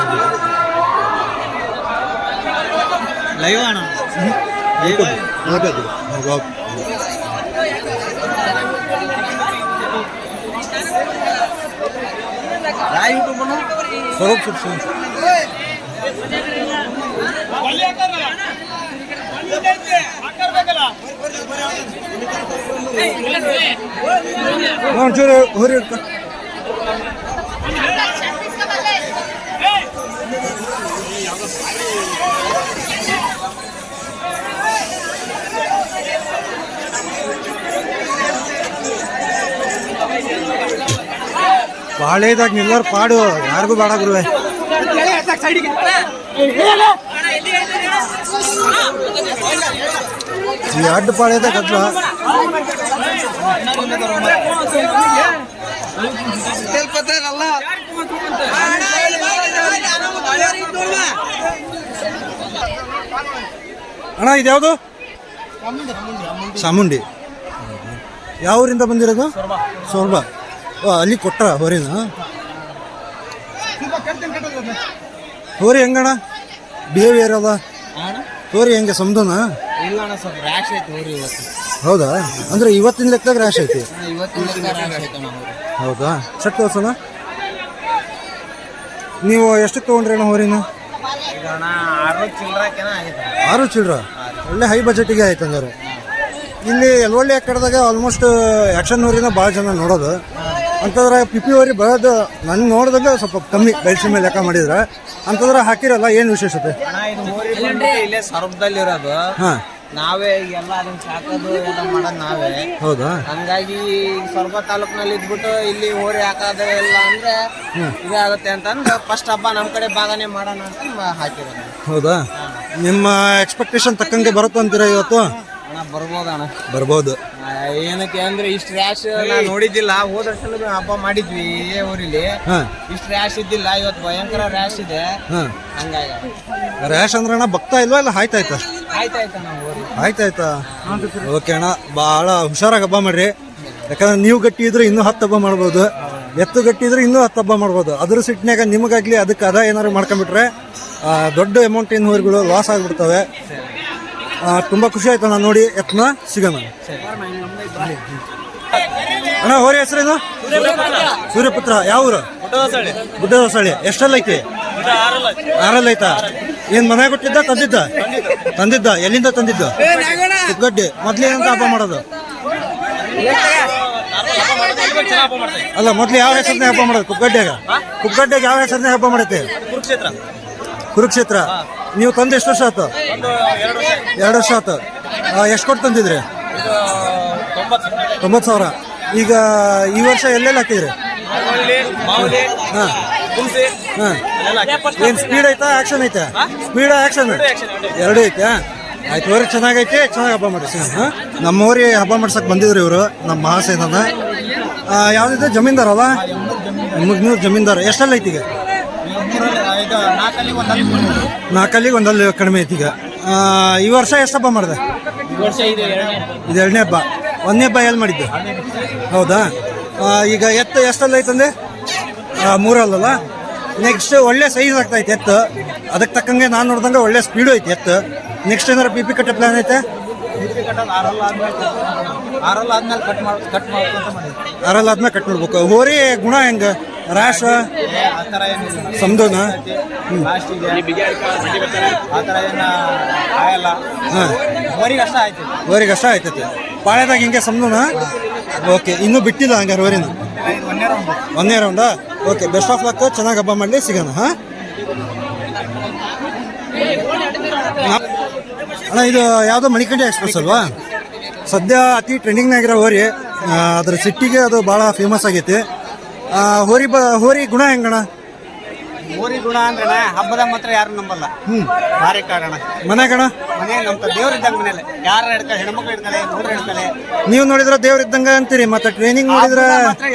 S1: ಲೈವ್ ಅಣ್ಣ. ಸ್ವರೂಪ್ ಸಿರ್ಸಿ. ಒಂಚೂರು ಹೋರಿ ಇಡ್ಕ. ಪಾಳೇದಾಗ ನಿಲ್ಲೋರ್ ಪಾಡು ಯಾರಿಗೂ ಬೇಡ ಗುರುವೆ. ಈ ಅಡ್ಡ ಪಾಳ್ಯದಾಗ ಗದ್ಲ. ಅಣ್ಣ ಇದ್ಯಾವುದು? ಚಾಮುಂಡಿ. ಯಾವ ಊರಿಂದ ಬಂದಿರೋದು? ಸೋರ್ಬ. ಅಲ್ಲಿ ಕೊಟ್ರ ಹೋರಿನ? ಹೋರಿ ಹೆಂಗಣ ಬಿಹೇವಿಯರ್ ಅದ? ಹೋರಿ ಹೆಂಗೆ ಸಮುದ್ರನ? ಹೌದಾ? ಅಂದ್ರೆ ಇವತ್ತಿನ ಲೆಕ್ಕದಾಗ ರ್ಯಾಶ್ ಐತಿ. ಹೌದಾ? ಸಟ್ ತೋರ್ಸೋಣ. ನೀವು ಎಷ್ಟಕ್ಕೆ ತೊಗೊಂಡ್ರಿ ಅಣ್ಣ ಹೋರಿನ? 6 ಚಿಲ್ಡ್ರ. ಒಳ್ಳೆ ಹೈ ಬಜೆಟಿಗೆ ಆಯ್ತು ಹಂಗಾರೆ. ಇಲ್ಲಿ ಎಲ್ವಳ್ಳಿ ಕಡೆದಾಗ ಆಲ್ಮೋಸ್ಟ್ ಆ್ಯಕ್ಷನ್ ಹೋರಿನ ಭಾಳ ಜನ ನೋಡೋದು. ಅಂತಂದ್ರೆ ಪಿಪಿ ಹೋರಿ ಬರೋದು ನನ್ನ ನೋಡಿದಾಗ ಸ್ವಲ್ಪ ಕಮ್ಮಿ ಬೆಳ್ಸಿ ಮೇಲೆ ಲೆಕ್ಕ ಮಾಡಿದ್ರೆ. ಅಂತಂದ್ರೆ ಹಾಕಿರಲ್ಲ, ಏನು ವಿಶೇಷತೆ?
S2: ಇಲ್ಲೇ ಸರ್ಬದಲ್ಲಿರೋದು
S1: ಹಾಂ,
S2: ನಾವೇ ಎಲ್ಲ ಅದನ್ನ ಸಾಕೋದು ಎಲ್ಲ ಮಾಡೋದು ನಾವೇ.
S1: ಹೌದಾ?
S2: ಹಂಗಾಗಿ ಸೊರಬ ತಾಲೂಕಿನಲ್ಲಿ ಇದ್ಬಿಟ್ಟು ಇಲ್ಲಿ ಹೋರಿ ಹಾಕೋದು ಎಲ್ಲ ಅಂದ್ರೆ ಇದೇ ಆಗುತ್ತೆ ಅಂತಂದು ಫಸ್ಟ್ ಹಬ್ಬ ನಮ್ಮ ಕಡೆ ಭಾಗನೆ ಮಾಡೋಣ ಅಂತ ಹಾಕಿರೋದು.
S1: ಹೌದಾ? ನಿಮ್ಮ ಎಕ್ಸ್ಪೆಕ್ಟೇಷನ್ ತಕ್ಕಂಗೆ ಬರುತ್ತೆ ಅಂತೀರಾ ಇವತ್ತು?
S2: ಅಣ್ಣ ಬರ್ಬೋದಣ್ಣ,
S1: ಬರ್ಬೋದು.
S2: ಏನಕ್ಕೆ ಅಂದ್ರೆ ಇಷ್ಟು ರ್ಯಾಶ್ ನಾನು ನೋಡಿದ್ದಿಲ್ಲ. ಹೋದ ವರ್ಷ ಹಬ್ಬ ಮಾಡಿದ್ವಿ ಇದೇ ಊರಿಲಿ,
S1: ಹಾಂ,
S2: ಇಷ್ಟು ರ್ಯಾಶ್ ಇದ್ದಿಲ್ಲ. ಇವತ್ತು ಭಯಂಕರ ರ್ಯಾಶ್ ಇದೆ.
S1: ಹಾಂ.
S2: ಹಂಗಾಗಿ
S1: ರ್ಯಾಶ್ ಅಂದ್ರೆ ಅಣ್ಣ ಭಕ್ತ ಇಲ್ವಾ ಇಲ್ಲ ಆಯ್ತಾಯ್ತಾ?
S2: ಆಯ್ತಾಯ್ತಣ್ಣ ಹೋರಿ.
S1: ಆಯ್ತಾಯ್ತಾ? ಓಕೆ ಅಣ್ಣ, ಭಾಳ ಹುಷಾರಾಗಿ ಹಬ್ಬ ಮಾಡ್ರಿ. ಯಾಕಂದ್ರೆ ನೀವು ಗಟ್ಟಿ ಇದ್ರೆ ಇನ್ನೂ 10 ಹಬ್ಬ ಮಾಡ್ಬೋದು, ಎತ್ತು ಗಟ್ಟಿ ಇದ್ರೆ ಇನ್ನೂ 10 ಹಬ್ಬ ಮಾಡ್ಬೋದು. ಅದ್ರ ಸಿಟ್ಟಿನಾಗ ನಿಮಗಾಗ್ಲಿ ಅದಕ್ಕೆ ಅದ ಏನಾದ್ರು ಮಾಡ್ಕೊಂಡ್ಬಿಟ್ರೆ ದೊಡ್ಡ ಅಮೌಂಟಿನ ಹೋರಿಗಳು ಲಾಸ್ ಆಗಿಬಿಡ್ತವೆ. ತುಂಬ ಖುಷಿ ಆಯ್ತು ನಾನು ನೋಡಿ. ಎತ್ತನ ಸಿಗೋಣ ಅಣ್ಣ. ಹೋರಿ ಹೆಸರೇನು? ಸೂರ್ಯಪುತ್ರ. ಯಾವ ಊರು? ಗುಡ್ಡದಸಳ್ಳಿ. ಎಷ್ಟಲ್ಲ ಐತಿ? 6 ಐತಾ? ಏನ್ ಮನೆ ಕೊಟ್ಟಿದ್ದ ತಂದಿದ್ದ? ಎಲ್ಲಿಂದ ತಂದಿದ್ದ? ಕುಕ್ಕಡ್ಡಿ. ಮೊದ್ಲೇನಂತ ಹಬ್ಬ ಮಾಡೋದು? ಅಲ್ಲ, ಮೊದ್ಲು ಯಾವ ಹೆಸರನ್ನೇ ಹಬ್ಬ ಮಾಡೋದು? ಕುಕ್ಕಡ್ಡಿಯಾಗ ಯಾವ ಹೆಸರನ್ನೇ ಹಬ್ಬ ಮಾಡೈತೆ? ಕುರುಕ್ಷೇತ್ರ. ನೀವು ತಂದು ಎಷ್ಟು ವರ್ಷ ಆಯ್ತು? 2 ವರ್ಷ ಆಯ್ತು. ಎಷ್ಟು ಕೊಟ್ಟು ತಂದಿದ್ರಿ? 90,000. ಈಗ ಈ ವರ್ಷ ಎಲ್ಲೆಲ್ಲ ಹಾಕಿದ್ರಿ? ಹಾಂ, ಹಾಂ. ಏನು ಸ್ಪೀಡ್ ಐತಾ ಆಕ್ಷನ್ ಐತೆ? ಸ್ಪೀಡ್ ಆಕ್ಷನ್ ಎರಡೂ ಐತೆ. ಆಯ್ತು, ಹೋರಿ ಚೆನ್ನಾಗೈತಿ, ಚೆನ್ನಾಗಿ ಹಬ್ಬ ಮಾಡಿಸಿ. ಹಾಂ, ನಮ್ಮ ಊರಿ ಹಬ್ಬ ಮಾಡ್ಸಕ್ಕೆ ಬಂದಿದ್ರು ಇವರು, ನಮ್ಮ ಮಹಾಸೇನ. ಯಾವುದಿದೆ? ಜಮೀನ್ದಾರಲ್ಲ? 300 ಜಮೀನ್ದಾರ. ಎಷ್ಟೆಲ್ಲ ಐತಿ ಈಗ? 4 ಒಂದಲ್ಲಿ ಕಡಿಮೆ ಐತಿ ಈಗ. ಈ ವರ್ಷ ಎಷ್ಟು ಹಬ್ಬ ಮಾಡಿದೆ? ಇದು 2ನೇ ಹಬ್ಬ. 1ನೇ ಹಬ್ಬ ಎಲ್ಲಿ ಮಾಡಿದ್ದು? ಹೌದಾ? ಈಗ ಎತ್ತು ಎಷ್ಟಲ್ಲ ಐತಂದೆ? 3 ಅಲ್ಲಲ್ಲ? ನೆಕ್ಸ್ಟ್ ಒಳ್ಳೆ ಸೈಜ್ ಆಗ್ತೈತೆ ಎತ್ತು. ಅದಕ್ಕೆ ತಕ್ಕಂಗೆ ನಾನು ನೋಡ್ದಂಗೆ ಒಳ್ಳೆ ಸ್ಪೀಡು ಐತಿ ಎತ್ತು. ನೆಕ್ಸ್ಟ್ ಏನಾರು ಪಿ ಕಟ್ಟೆ ಪ್ಲಾನ್ ಐತೆ?
S2: 6 ಆದ್ಮೇಲೆ
S1: ಕಟ್ ಮಾಡ್ಬೇಕು. ಹೋರಿ ಗುಣ ಹೆಂಗ? ರ್ಯಾಶ್ ಸಮದೋನ? ಹೋರಿಗೆ ಅಷ್ಟ ಆಯ್ತೈತಿ. ಪಾಳ್ಯದಾಗ ಹಿಂಗೆ ಸಮದೋನ? ಓಕೆ, ಇನ್ನೂ ಬಿಟ್ಟಿಲ್ಲ ಹಂಗಾರೆ ಹೋರಿನ? 1ನೇ ರೌಂಡಾ? Okay, best of luck. ಚೆನ್ನಾಗಿ ಹಬ್ಬ ಮಾಡಲಿ, ಸಿಗೋಣ. ಹಾಂ ಅಣ್ಣ, ಇದು ಯಾವುದೋ ಮಣಿಕಂಠ ಎಕ್ಸ್ಪ್ರೆಸ್ ಅಲ್ವಾ? ಸದ್ಯ ಅತಿ ಟ್ರೆಂಡಿಂಗ್ನಾಗಿರೋ ಹೋರಿ. ಅದ್ರ ಸಿಟ್ಟಿಗೆ ಅದು ಭಾಳ ಫೇಮಸ್ ಆಗೈತಿ. ಹೋರಿ ಗುಣ ಹೆಂಗಣ?
S3: ಹೋರಿ ಗುಣ ಅಂದ್ರೆ ಹಬ್ಬದ ಮಾತ್ರ ಯಾರು ನಂಬಲ್ಲ. ಭಾರಿ ಕಾರಣ.
S1: ಮನೆಗಣ?
S3: ಮನೆ ನಮ್ಮ ದೇವ್ರ ಇದ್ದಂಗ ಮನೇಲಿ ಯಾರು ಹಿಡ್ತಾರೆ, ಹೆಣ್ಮಕ್ಳು ಹಿಡ್ತಾರೆ, ಹುಡುಗರು ಹಿಡ್ತಾರೆ.
S1: ನೀವು ನೋಡಿದ್ರೆ ದೇವ್ರ ಇದ್ದಂಗ ಅಂತೀರಿ, ಮತ್ತೆ ಟ್ರೈನಿಂಗ್ ನೋಡಿದ್ರೆ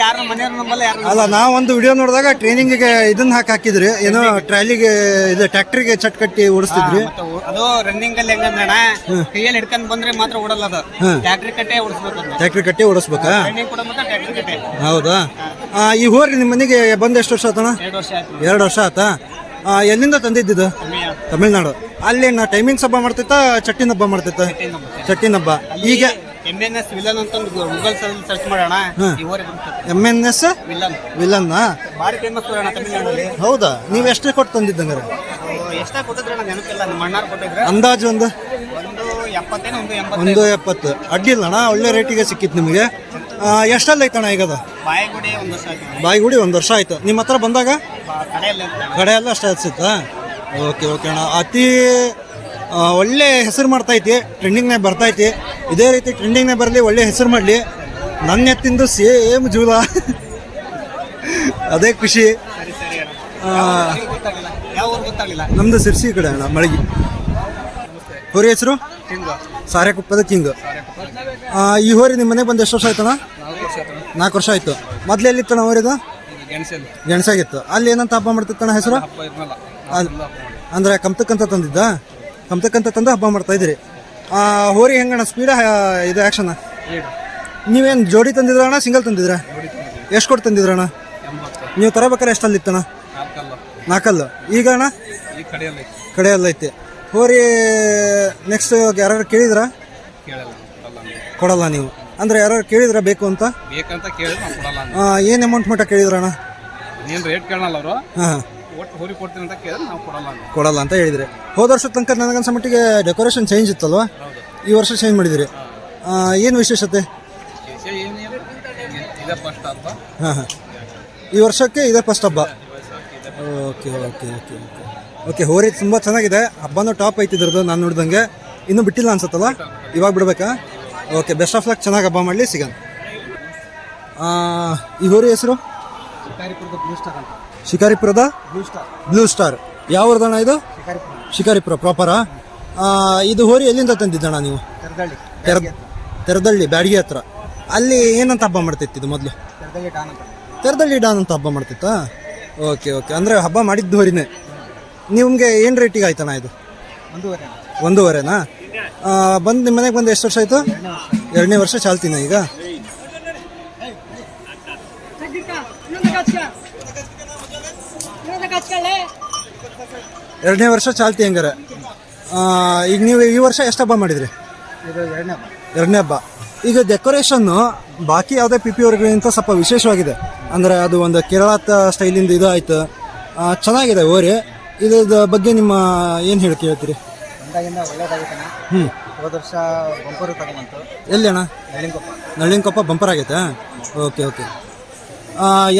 S3: ಯಾರು ಮನೆಯವ್ರು ನಂಬಲ್ಲ, ಯಾರು
S1: ಅಲ್ಲ. ನಾವೊಂದು ವಿಡಿಯೋ ನೋಡಿದಾಗ ಟ್ರೈನಿಂಗಿಗೆ ಇದನ್ನ ಹಾಕಿದ್ರಿ, ಏನೋ ಟ್ರಾಲಿಗೆ ಇದು ಟ್ರ್ಯಾಕ್ಟರ್ಗೆ ಚಟ್ ಕಟ್ಟಿ ಓಡಿಸ್ತಿದ್ರಿ.
S3: ಅದು ರನ್ನಿಂಗ್ ಅಲ್ಲಿ ಹೆಂಗಂದ್ರಣ ಕೈಯಲ್ಲಿ ಹಿಡ್ಕೊಂಡ್ ಬಂದ್ರೆ ಮಾತ್ರ ಓಡಲ್ಲ. ಅದು ಟ್ರ್ಯಾಕ್ಟರ್ ಕಟ್ಟೆ ಓಡಿಸ್ಬೇಕು.
S1: ಟ್ರ್ಯಾಕ್ಟರ್ ಕಟ್ಟಿ ಓಡಿಸ್ಬೇಕಾ?
S3: ಟ್ರೈನಿಂಗ್ ಕೂಡ ಮಾತ್ರ ಟ್ರ್ಯಾಕ್ಟರ್ ಕಟ್ಟೆ.
S1: ಹೌದಾ? ಈ ಹೋರಿ ನಿಮ್ಮ ಮನೆಗೆ ಬಂದು ಎಷ್ಟು ವರ್ಷ ಆತಣ?
S3: 2 ವರ್ಷ ಆಯ್ತು.
S1: 2 ವರ್ಷ ಆತಾ? ಎಲ್ಲಿಂದ ತಂದಿದ್ದು? ತಮಿಳ್ನಾಡು. ಅಲ್ಲಿ ನಾ ಟೈಮಿಂಗ್ಸ್ ಹಬ್ಬ ಮಾಡ್ತೈತಾ, ಚಟ್ಟಿನ ಹಬ್ಬ ಮಾಡ್ತೈತ? ಚಟ್ಟಿನ ಹಬ್ಬ. ಈಗ
S3: MNS ವಿಲನ್ ಅಂತ ಗೂಗಲ್ ಸರ್ಚ್ ಮಾಡೋಣ, ಈ ಹೋರಿ ಬರ್ತದೆ.
S1: MNS ವಿಲನ್
S3: ಭಾರಿ ಫೇಮಸ್ ಅಣ್ಣ ತಮಿಳ್ನಾಡಲ್ಲಿ.
S1: ಹೌದಾ? ನೀವು ಎಷ್ಟು ಕೊಟ್ಟು ತಂದಿದ್ದಂಗಾರೆ?
S3: ಎಷ್ಟ ಕೊಟ್ಟಿದ್ರೆ ನಾನು ನೆನಪಿಲ್ಲ, ನಮ್ಮ ಅಣ್ಣಾರು ಕೊಟ್ಟಿದ್ರೆ.
S1: ಅಂದಾಜು ಒಂದು
S3: 70 ಒಂದು 80.
S1: 170 ಅಡ್ಡಿಲ್ಲ ಅಣ್ಣ, ಒಳ್ಳೆ ರೇಟಿಗೆ ಸಿಕ್ಕಿತ್ತು ನಿಮಗೆ. ಎಷ್ಟಲ್ಲ ಐತಣ್ಣ ಈಗ ಅದು?
S3: ಬಾಯಿಗುಡಿ 1 ವರ್ಷ ಆಯ್ತು.
S1: ಬಾಯಿಗುಡಿ 1 ವರ್ಷ ಆಯ್ತು. ನಿಮ್ಮ ಹತ್ರ ಬಂದಾಗ
S3: ಕಡೆ
S1: ಎಲ್ಲ ಅಷ್ಟೇ ಅನ್ಸುತ್ತಾ? ಓಕೆ ಅಣ್ಣ, ಅತಿ ಒಳ್ಳೆ ಹೆಸರು ಮಾಡ್ತೈತಿ, ಟ್ರೆಂಡಿಂಗ್ನಾಗ ಬರ್ತೈತಿ. ಇದೇ ರೀತಿ ಟ್ರೆಂಡಿಂಗ್ನಾಗ ಬರಲಿ, ಒಳ್ಳೆ ಹೆಸರು ಮಾಡಲಿ. ನನ್ನ ಎತ್ತಿಂದು ಸೇಮ್ ಜೂಲ. ಅದೇ ಖುಷಿ.
S3: ಯಾವ ಊರು ಗೊತ್ತಾಗಲಿಲ್ಲ.
S1: ನಮ್ದು ಸಿರ್ಸಿ ಕಡೆ ಅಣ್ಣ, ಮಳಗಿ. ಹೋರಿ ಹೆಸರು ಸಾರೆಕೊಪ್ಪದ ಕಿಂಗ್. ಈ ಹೋರಿ ನಿಮ್ಮ ಮನೆಗೆ ಬಂದು ಎಷ್ಟು ವರ್ಷ ಆಯ್ತಣ್ಣ? 4 ವರ್ಷ ಆಯ್ತು. ಮೊದ್ಲು ಎಲ್ಲಿತ್ತಣ್ಣ ಹೋರಿದು? ಗೆಣಸಾಗಿತ್ತು. ಅಲ್ಲಿ ಏನಂತ ಹಬ್ಬ ಮಾಡ್ತಿತ್ತಣ್ಣ ಹೆಸರು? ಅಂದ್ರೆ ಕಮ್ತಕ್ಕಂತ ತಂದಿದ್ದ? ಕಮ್ತಕ್ಕಂತ ತಂದು ಹಬ್ಬ ಮಾಡ್ತಾ ಇದ್ರಿ. ಹೋರಿ ಹೆಂಗಣ್ಣ ಸ್ಪೀಡ ಇದು ಆ್ಯಕ್ಷನ್? ನೀವೇನು ಜೋಡಿ ತಂದಿದ್ರಣ್ಣ ಸಿಂಗಲ್ ತಂದಿದ್ರ? ಎಷ್ಟು ಕೊಟ್ಟು ತಂದಿದ್ರಣ್ಣ? ನೀವು ತರಬೇಕಾರೆ ಎಷ್ಟಲ್ಲಿತ್ತಣ್ಣ? 4. ಈಗ ಅಣ್ಣ ಕಡೆಯಲ್ಲ ಐತೆ ಹೋರಿ. ನೆಕ್ಸ್ಟ್ ಯಾರು ಕೇಳಿದ್ರ? ಕೊಡಲ್ಲ ನೀವು ಅಂದ್ರೆ ಯಾರು ಕೇಳಿದ್ರ ಬೇಕು ಅಂತ? ಏನು ಅಮೌಂಟ್ ಮಟ್ಟ ಕೇಳಿದ್ರಣ್ಣ? ಹಾಂ ಕೊಡಲ್ಲ ಅಂತ ಹೇಳಿದ್ರಿ. ಹೋದ ವರ್ಷದ ತನಕ ನನಗನ್ಸೋ ಮಟ್ಟಿಗೆ ಡೆಕೋರೇಷನ್ ಚೇಂಜ್ ಇತ್ತಲ್ವಾ? ಈ ವರ್ಷ ಚೇಂಜ್ ಮಾಡಿದಿರಿ. ಏನು ವಿಶೇಷತೆ? ಹಾಂ ಹಾಂ ಈ ವರ್ಷಕ್ಕೆ ಇದೇ ಫಸ್ಟ್ ಹಬ್ಬ. Okay okay okay okay okay ಹೋರಿ ತುಂಬ ಚೆನ್ನಾಗಿದೆ. ಹಬ್ಬನೂ ಟಾಪ್ ಐತಿದ್ರದ್ದು ನಾನು ನೋಡಿದಂಗೆ. ಇನ್ನೂ ಬಿಟ್ಟಿಲ್ಲ ಅನ್ಸುತ್ತಲ್ಲ, ಇವಾಗ ಬಿಡ್ಬೇಕಾ? ಓಕೆ ಬೆಸ್ಟ್ ಆಫ್ ಲಕ್, ಚೆನ್ನಾಗಿ ಹಬ್ಬ ಮಾಡಲಿ, ಸಿಗೋಣ. ಈ ಹೋರಿ ಹೆಸರು? ಶಿಕಾರಿಪುರದ ಬ್ಲೂ ಸ್ಟಾರ್. ಯಾವ ಊರ್ದಣ್ಣ ಇದು? ಶಿಕಾರಿಪುರ ಪ್ರಾಪರಾ? ಇದು ಹೋರಿ ಎಲ್ಲಿಂದ ತಂದಿದ್ದಣ್ಣ ನೀವು? ತೆರದಳ್ಳಿ ಬ್ಯಾಡಗಿ ಹತ್ರ. ಅಲ್ಲಿ ಏನಂತ ಹಬ್ಬ ಮಾಡ್ತಿತ್ತು ಇದು ಮೊದಲು? ತೆರದಳ್ಳಿ ಡಾನ್ ಅಂತ ಹಬ್ಬ ಮಾಡ್ತಿತ್ತಾ? ಓಕೆ ಓಕೆ ಅಂದರೆ ಹಬ್ಬ ಮಾಡಿದ್ದು ಹೋರಿನೇ. ನಿಮಗೆ ಏನು ರೇಟಿಗೆ ಆಯ್ತಣ್ಣ ಇದು? 1.5ನಾ? ಬಂದು ನಿಮ್ಮ ಮನೆಗೆ ಬಂದು ಎಷ್ಟು ವರ್ಷ ಆಯಿತು? 2ನೇ ವರ್ಷ ಚಾಲ್ತಿನ ಈಗ? ಎರಡನೇ ವರ್ಷ ಚಾಲ್ತಿ ಹೆಂಗಾರೆ? ಈಗ ನೀವು ಈ ವರ್ಷ ಎಷ್ಟು ಹಬ್ಬ ಮಾಡಿದ್ರಿ? 2ನೇ ಹಬ್ಬ. ಈಗ ಡೆಕೋರೇಷನ್ನು ಬಾಕಿ ಯಾವುದೇ ಪಿ ಪಿ ಅವ್ರಿಗಿಂತ ಸ್ವಲ್ಪ ವಿಶೇಷವಾಗಿದೆ. ಅಂದರೆ ಅದು ಒಂದು ಕೇರಳ ಸ್ಟೈಲಿಂದ ಇದು ಆಯ್ತು, ಚೆನ್ನಾಗಿದೆ ಹೋರಿ. ಇದ್ರ ಬಗ್ಗೆ ನಿಮ್ಮ ಏನು ಹೇಳ್ತೀರಿ? ಹ್ಞೂ
S3: ಹೋದ ವರ್ಷ ಬಂಪರ್ ತಗೊಂಬಂತು.
S1: ಎಲ್ಲಿ ಅಣ್ಣ? ನಳಿನ್ಕೊಪ್ಪ ಬಂಪರ್ ಆಗೈತೆ. Okay okay.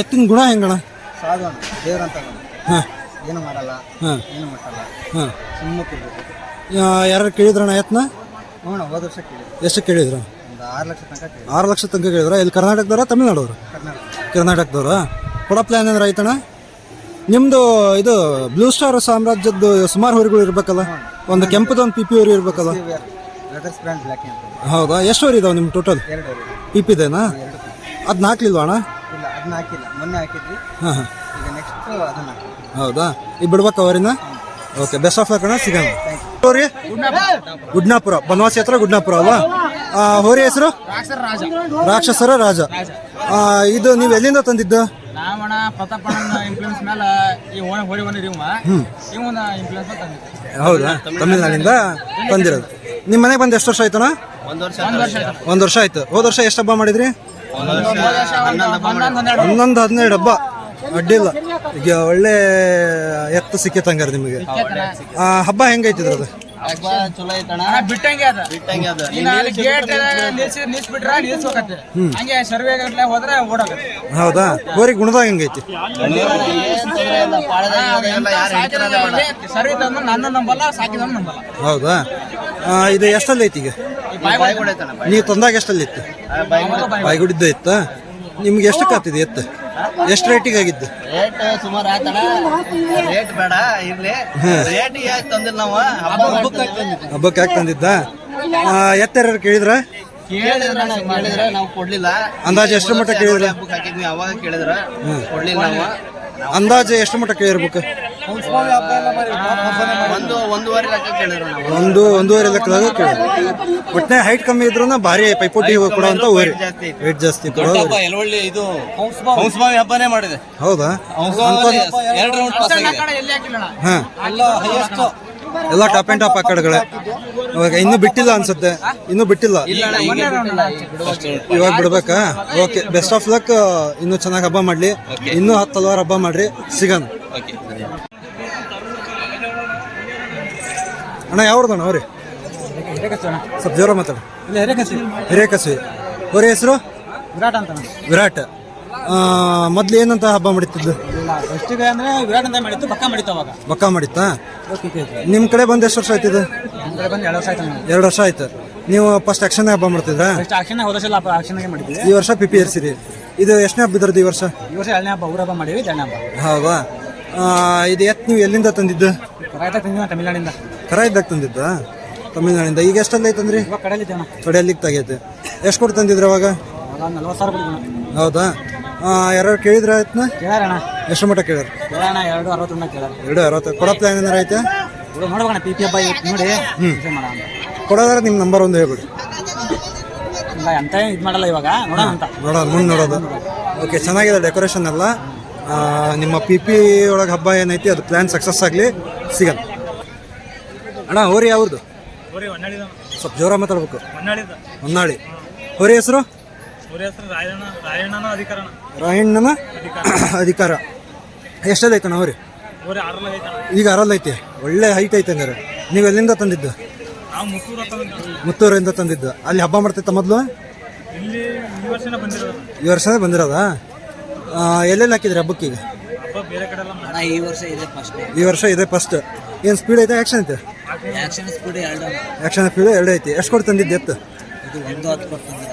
S1: ಎತ್ತಿನ ಗುಣ ಹೆಂಗಣ್ಣ?
S3: ಸಾಧು ದೇವ್ರಂತ
S1: ಹಾಂ
S3: ಏನು ಮಾಡಲ್ಲ,
S1: ಹಾಂ
S3: ಏನು ಮಾಡಲ್ಲ,
S1: ಹಾಂ.
S3: ಸುಮ್ಮನೆ
S1: ಯಾರು ಕೇಳಿದ್ರಣ್ಣ ಎತ್ತನ?
S3: ಹೋದ ವರ್ಷ ಕೇಳಿದ್ರು.
S1: ಎಷ್ಟು ಕೇಳಿದ್ರು?
S3: ಒಂದು 6 ಲಕ್ಷ ತನಕ ಕೇಳಿದ್ರು.
S1: 6 ಲಕ್ಷ ತನಕ ಕೇಳಿದ್ರ? ಇಲ್ಲಿ ಕರ್ನಾಟಕದವ್ರ ತಮಿಳ್ನಾಡವ್ರ? ಕರ್ನಾಟಕದವ್ರ. ಕೊಡೋ ಪ್ಲ್ಯಾನ್ ಏನಾರು ಆಯ್ತಣ್ಣ ನಿಮ್ಮದು? ಇದು ಬ್ಲೂ ಸ್ಟಾರ್ ಸಾಮ್ರಾಜ್ಯದ್ದು ಸುಮಾರು ಹೋರಿಗಳು ಇರ್ಬೇಕಲ್ಲ? ಒಂದು ಕೆಂಪದ ಒಂದು ಪಿ ಪಿ ಹೋರಿ ಇರ್ಬೇಕಲ್ಲ? ಹೌದಾ? ಎಷ್ಟು ಹೋರಿ ಇದಾವೆ ನಿಮ್ಮ ಟೋಟಲ್?
S3: 2
S1: ಪಿ ಪಿದೇನಾ? ಅದನ್ನ ಹಾಕ್ಲಿಲ್ವಾ ಅಣ್ಣ?
S3: ಇಲ್ಲ, ಅದನ್ನ ಹಾಕಿಲ್ಲ, ಮೊನ್ನೆ ಹಾಕಿದ್ವಿ.
S1: ಹಾಂ ಹಾಂ
S3: ಈಗ ನೆಕ್ಸ್ಟ್ ಅದನ್ನ ಹಾಕಿ.
S1: ಹೌದಾ? ಈಗ ಬಿಡ್ಬೇಕಾ ಅವರಿನ? ಓಕೆ ಬೆಸ್ಟ್ ಆಫ್ ಲಕ್ ಅಣ್ಣ, ಸಿಗೋಣ. ಹೋರಿ ಗುಡ್ನಾಪುರ, ಬನವಾಸಿ ಹತ್ರ ಗುಡ್ನಾಪುರ ಅಲ್ವಾ? ಹೋರಿ ಹೆಸರು? ರಾಕ್ಷಸರ ರಾಜ. ಇದು ನೀವು ಎಲ್ಲಿಂದ ತಂದಿದ್ದು?
S3: ನಾವಣ ಪ್ರತಾಪಣ್ಣ ಇನ್ಫ್ಲೂಯೆನ್ಸ್ ಮೇಲೆ ಈ ಹೋರಿ ಇವನ ಇನ್ಫ್ಲೂಯೆನ್ಸ್ ತಂದಿದ್ದೆ.
S1: ಹೌದಾ? ತಮಿಳ್ನಾಡಿಂದ ತಂದಿರೋದು. ನಿಮ್ಮ ಮನೆಗೆ ಬಂದು ಎಷ್ಟು ವರ್ಷ ಆಯ್ತಣ್ಣ? 1 ವರ್ಷ ಆಯ್ತು. ಹೋದ ವರ್ಷ ಎಷ್ಟು ಹಬ್ಬ ಮಾಡಿದ್ರಿ? 11-12 ಹಬ್ಬ. ಅಡ್ಡಿಲ್ಲ, ಈಗ ಒಳ್ಳೆ ಎತ್ತು ಸಿಕ್ಕಿತ್ತಂಗಾರ ನಿಮಗೆ. ಹಬ್ಬ ಹೆಂಗೈತಿದ್ರದು?
S3: ಹಬ್ಬ ಚಲೋ ಐತಣ, ಬಿಟ್ಟಂಗೆ ಅದ. ಗೇಟ್ ನಿಲ್ಸ್ಬಿಟ್ರ ನಿಲ್ಸ್ಬೇಕತ್ತೆ, ಹಂಗೆ ಸರ್ವೆ ಗಟ್ಲೆ ಹೋದ್ರೆ ಓಡಾಕತ್ತೆ.
S1: ಹೌದಾ? ಹೋರಿ ಗುಣದಾಗ ಹೆಂಗೈತಿ?
S3: ಸರ್ವೆ ತಂದು ನನ್ನ ನಂಬಲ್ಲ, ಸಾಕಿದ ನಂಬಲ್ಲ.
S1: ಹೌದಾ? ಇದು ಎಷ್ಟಲ್ಲಿ ಐತಿ ಈಗ? ನೀವು ತಂದಾಗ ಎಷ್ಟಲ್ಲಿ ಇತ್ತು? ಬಾಯ್ಗುಡಿದ್ದು ಇತ್ತ? ನಿಮ್ಗೆ ಎಷ್ಟಕ್ಕೆ ಆಗ್ತಿದೆ ಎತ್ತು? ಎಷ್ಟು ರೇಟಿಗೆ ಆಗಿದ್ದು?
S3: ರೇಟ್ ಸುಮಾರು ಆತಣ, ರೇಟ್ ಬೇಡ ಇರ್ಲಿ. ರೇಟ್ ಯಾಕೆ ತಂದಿಲ್ಲ ನಾವು?
S1: ಹಬ್ಬಕ್ಕೆ ಯಾಕೆ ತಂದಿದ್ದ? ಎತ್ತಾರು ಕೇಳಿದ್ರ?
S3: ಕೇಳಿದ್ರೆ ನಾವು ಕೊಡ್ಲಿಲ್ಲ.
S1: ಅಂದಾಜು ಎಷ್ಟು ಮಟ್ಟ ಕೇಳಿದ್ರ?
S3: ಹಬ್ಬಕ್ಕೆ ಹಾಕಿದ್ವಿ, ಅವಾಗ ಕೇಳಿದ್ರ ಕೊಡ್ಲಿಲ್ಲ ನಾವು.
S1: ಅಂದಾಜು ಎಷ್ಟು ಮಟ್ಟ ಕೇಳಿರ್ಬೇಕು?
S3: 1-1.5 ಲಕ್ಷ ಕೇಳಿದ್ರು ನಾವು.
S1: 1-1.5 ಲೆಕ್ಕದಾಗ ಕೇಳಿದ್ರು. ಒಟ್ಟನೆ ಹೈಟ್ ಕಮ್ಮಿ ಇದ್ರು ಭಾರಿ ಪೈಪೋಟಿ ಕೊಡುವಂತ ಹೋರಿ. ವೇಟ್ ಜಾಸ್ತಿ ಕೊಡೋ
S3: ಇದು ಹಂಸಮಾವಿ ಹಬ್ಬನೇ ಮಾಡಿದೆ.
S1: ಹೌದಾ? ಹಾಂ, ಎಲ್ಲ ಟಾಪ್ ಆ್ಯಂಡ್ ಟಾಪ್ ಆ ಕಡೆಗಳೇ. ಇವಾಗ ಇನ್ನೂ ಬಿಟ್ಟಿಲ್ಲ ಅನ್ಸುತ್ತೆ, ಇನ್ನೂ ಬಿಟ್ಟಿಲ್ಲ. ಇವಾಗ ಬಿಡ್ಬೇಕಾ? Okay best of luck. ಇನ್ನೂ ಚೆನ್ನಾಗಿ ಹಬ್ಬ ಮಾಡಲಿ, ಇನ್ನೂ 10 ಹಲವಾರು ಹಬ್ಬ ಮಾಡ್ರಿ, ಸಿಗೋಣ. ಅಣ್ಣ ಯಾವ್ದಣ್ಣ ಅವ್ರಿ? ಸ್ವಲ್ಪ ಜೋರ ಮಾತಾಡ. ಹಿರೇಕಸಿ. ಹೋರಿ ಹೆಸರು?
S3: ವಿರಾಟ್ ಅಂತ.
S1: ವಿರಾಟ್. ಮೊದ್ಲು ಏನಂತ ಹಬ್ಬ ಮಾಡಿತ್ತಿದ್ದು?
S3: ಫಸ್ಟಿಗೆ ಅಂದ್ರೆ ವಿರಾಟ್ ಅಂತ ಮಾಡಿತ್ತು, ಬಕ್ಕ ಮಾಡಿತ್ತು ಅವಾಗ.
S1: ಬಕ್ಕ ಮಾಡಿತ್ತಾ? ನಿಮ್ಮ ಕಡೆ ಬಂದು ಎಷ್ಟು ವರ್ಷ ಆಯ್ತಿದ್ದು?
S3: ನಮ್ಮ ಕಡೆ ಬಂದು 2 ವರ್ಷ ಆಯ್ತು.
S1: 2 ವರ್ಷ ಆಯ್ತು. ನೀವು ಫಸ್ಟ್ ಆಕ್ಷನ್ ಹಬ್ಬ ಮಾಡ್ತಿದ್ರಾ?
S3: ಫಸ್ಟ್ ಆಕ್ಷನ್ ಹೋದ ವರ್ಷ ಆಕ್ಷನ್ಗೆ ಮಾಡಿದ್ವಿ.
S1: ಈ ವರ್ಷ ಪಿ ಪಿ ಏರ್ಸಿರಿ. ಇದು ಎಷ್ಟನೇ ಹಬ್ಬ ಇದ್ರದ್ದು ಈ ವರ್ಷ?
S3: ಈ ವರ್ಷ 2ನೇ ಹಬ್ಬ, ಊರ ಹಬ್ಬ ಮಾಡೀವಿ, 2ನೇ ಹಬ್ಬ.
S1: ಹೌದಾ? ಇದು ಎತ್ತು ನೀವು ಎಲ್ಲಿಂದ ತಂದಿದ್ದು?
S3: ಕರಾಯ್ತಾ ತಂದಿನ ತಮಿಳ್ನಾಡಿಂದ.
S1: ಕರ ಇದ್ದಾಗ ತಂದಿದ್ದ ತಮಿಳ್ನಾಡಿಂದ. ಈಗ ಎಷ್ಟಲ್ಲಿ ಐತಂದ್ರಿ?
S3: ಇವಾಗ ಕಡೆಯಲ್ಲಿ ಅಣ್ಣ.
S1: ಕಡೆಯಲ್ಲಿಗೆ ತೆಗೈತೆ. ಎಷ್ಟು ಕೊಟ್ಟು ತಂದಿದ್ರು ಅವಾಗ?
S3: ಅವಾಗ 40,000 ಕೊಡ್ತೀನಿ.
S1: ಹೌದಾ? ಯಾರು ಕೇಳಿದ್ರ ಆಯ್ತನ?
S3: ಕೇಳಾರಣ.
S1: ಎಷ್ಟು ಮಟ್ಟ ಕೇಳಾರ?
S3: ಕೇಳೋಣ 2.60 ಕೇಳಾರ.
S1: 2.60 ಕೊಡೋ ಪ್ಲಾನ್ ಏನಾರ ಐತೆ?
S3: ನೋಡ್ಬೇಕಣ್ಣ, ಪಿ ಹಬ್ಬ ಇವತ್ತು ನೋಡಿ ಮಾಡ ಅಂತ.
S1: ಕೊಡೋದಾದ್ರೆ ನಿಮ್ಮ ನಂಬರ್ ಒಂದು ಹೇಳ್ಬಿಡಿ.
S3: ಇಲ್ಲ ಎಂತ ಇದು ಮಾಡಲ್ಲ, ಇವಾಗ ನೋಡೋಣ ಅಂತ.
S1: ನೋಡೋಣ, ಮುಂದೆ ನೋಡೋದು. ಓಕೆ, ಚೆನ್ನಾಗಿದೆ ಡೆಕೋರೇಷನ್ ಎಲ್ಲ. ನಿಮ್ಮ ಪಿ ಪಿ ಒಳಗೆ ಹಬ್ಬ ಏನೈತಿ ಅದು ಪ್ಲ್ಯಾನ್ ಸಕ್ಸಸ್ ಆಗಲಿ, ಸಿಗಲ್ಲ. ಅಣ್ಣ ಹೋರಿ ಯಾವ್ದು? ಸ್ವಲ್ಪ ಜೋರ ಮಾತಾಡ್ಬೇಕು. ಹೊನ್ನಾಳಿ. ಹೋರಿ ಹೆಸರು? ರಾಯಣ್ಣನ ಅಧಿಕಾರ. ಎಷ್ಟಲ್ಲಿ ಐತಣ್ಣ ಹೋರಿ? ಈಗ 6 ಐತಿ. ಒಳ್ಳೆ ಹೈಟ್ ಐತೆ ಹಂಗಾರೆ. ನೀವು ಎಲ್ಲಿಂದ ತಂದಿದ್ದು? ಮುತ್ತೂರಿಂದ ತಂದಿದ್ದು. ಅಲ್ಲಿ ಹಬ್ಬ ಮಾಡ್ತೈತ ಮೊದಲು? ಈ ವರ್ಷನೇ ಬಂದಿರೋದಾ? ಎಲ್ಲೆಲ್ಲಿ ಹಾಕಿದ್ರಿ ಹಬ್ಬಕ್ಕೆ? ಈಗ ಈ ವರ್ಷ ಇದೆ ಫಸ್ಟ್. ಏನು ಸ್ಪೀಡ್ ಐತೆ, ಆ್ಯಕ್ಷನ್ ಐತೆ? ಆ್ಯಕ್ಷನ್ ಸ್ಪೀಡ್ 2 ಐತಿ. ಎಷ್ಟು ಕೊಟ್ಟು ತಂದಿದ್ದು ಎತ್ತು?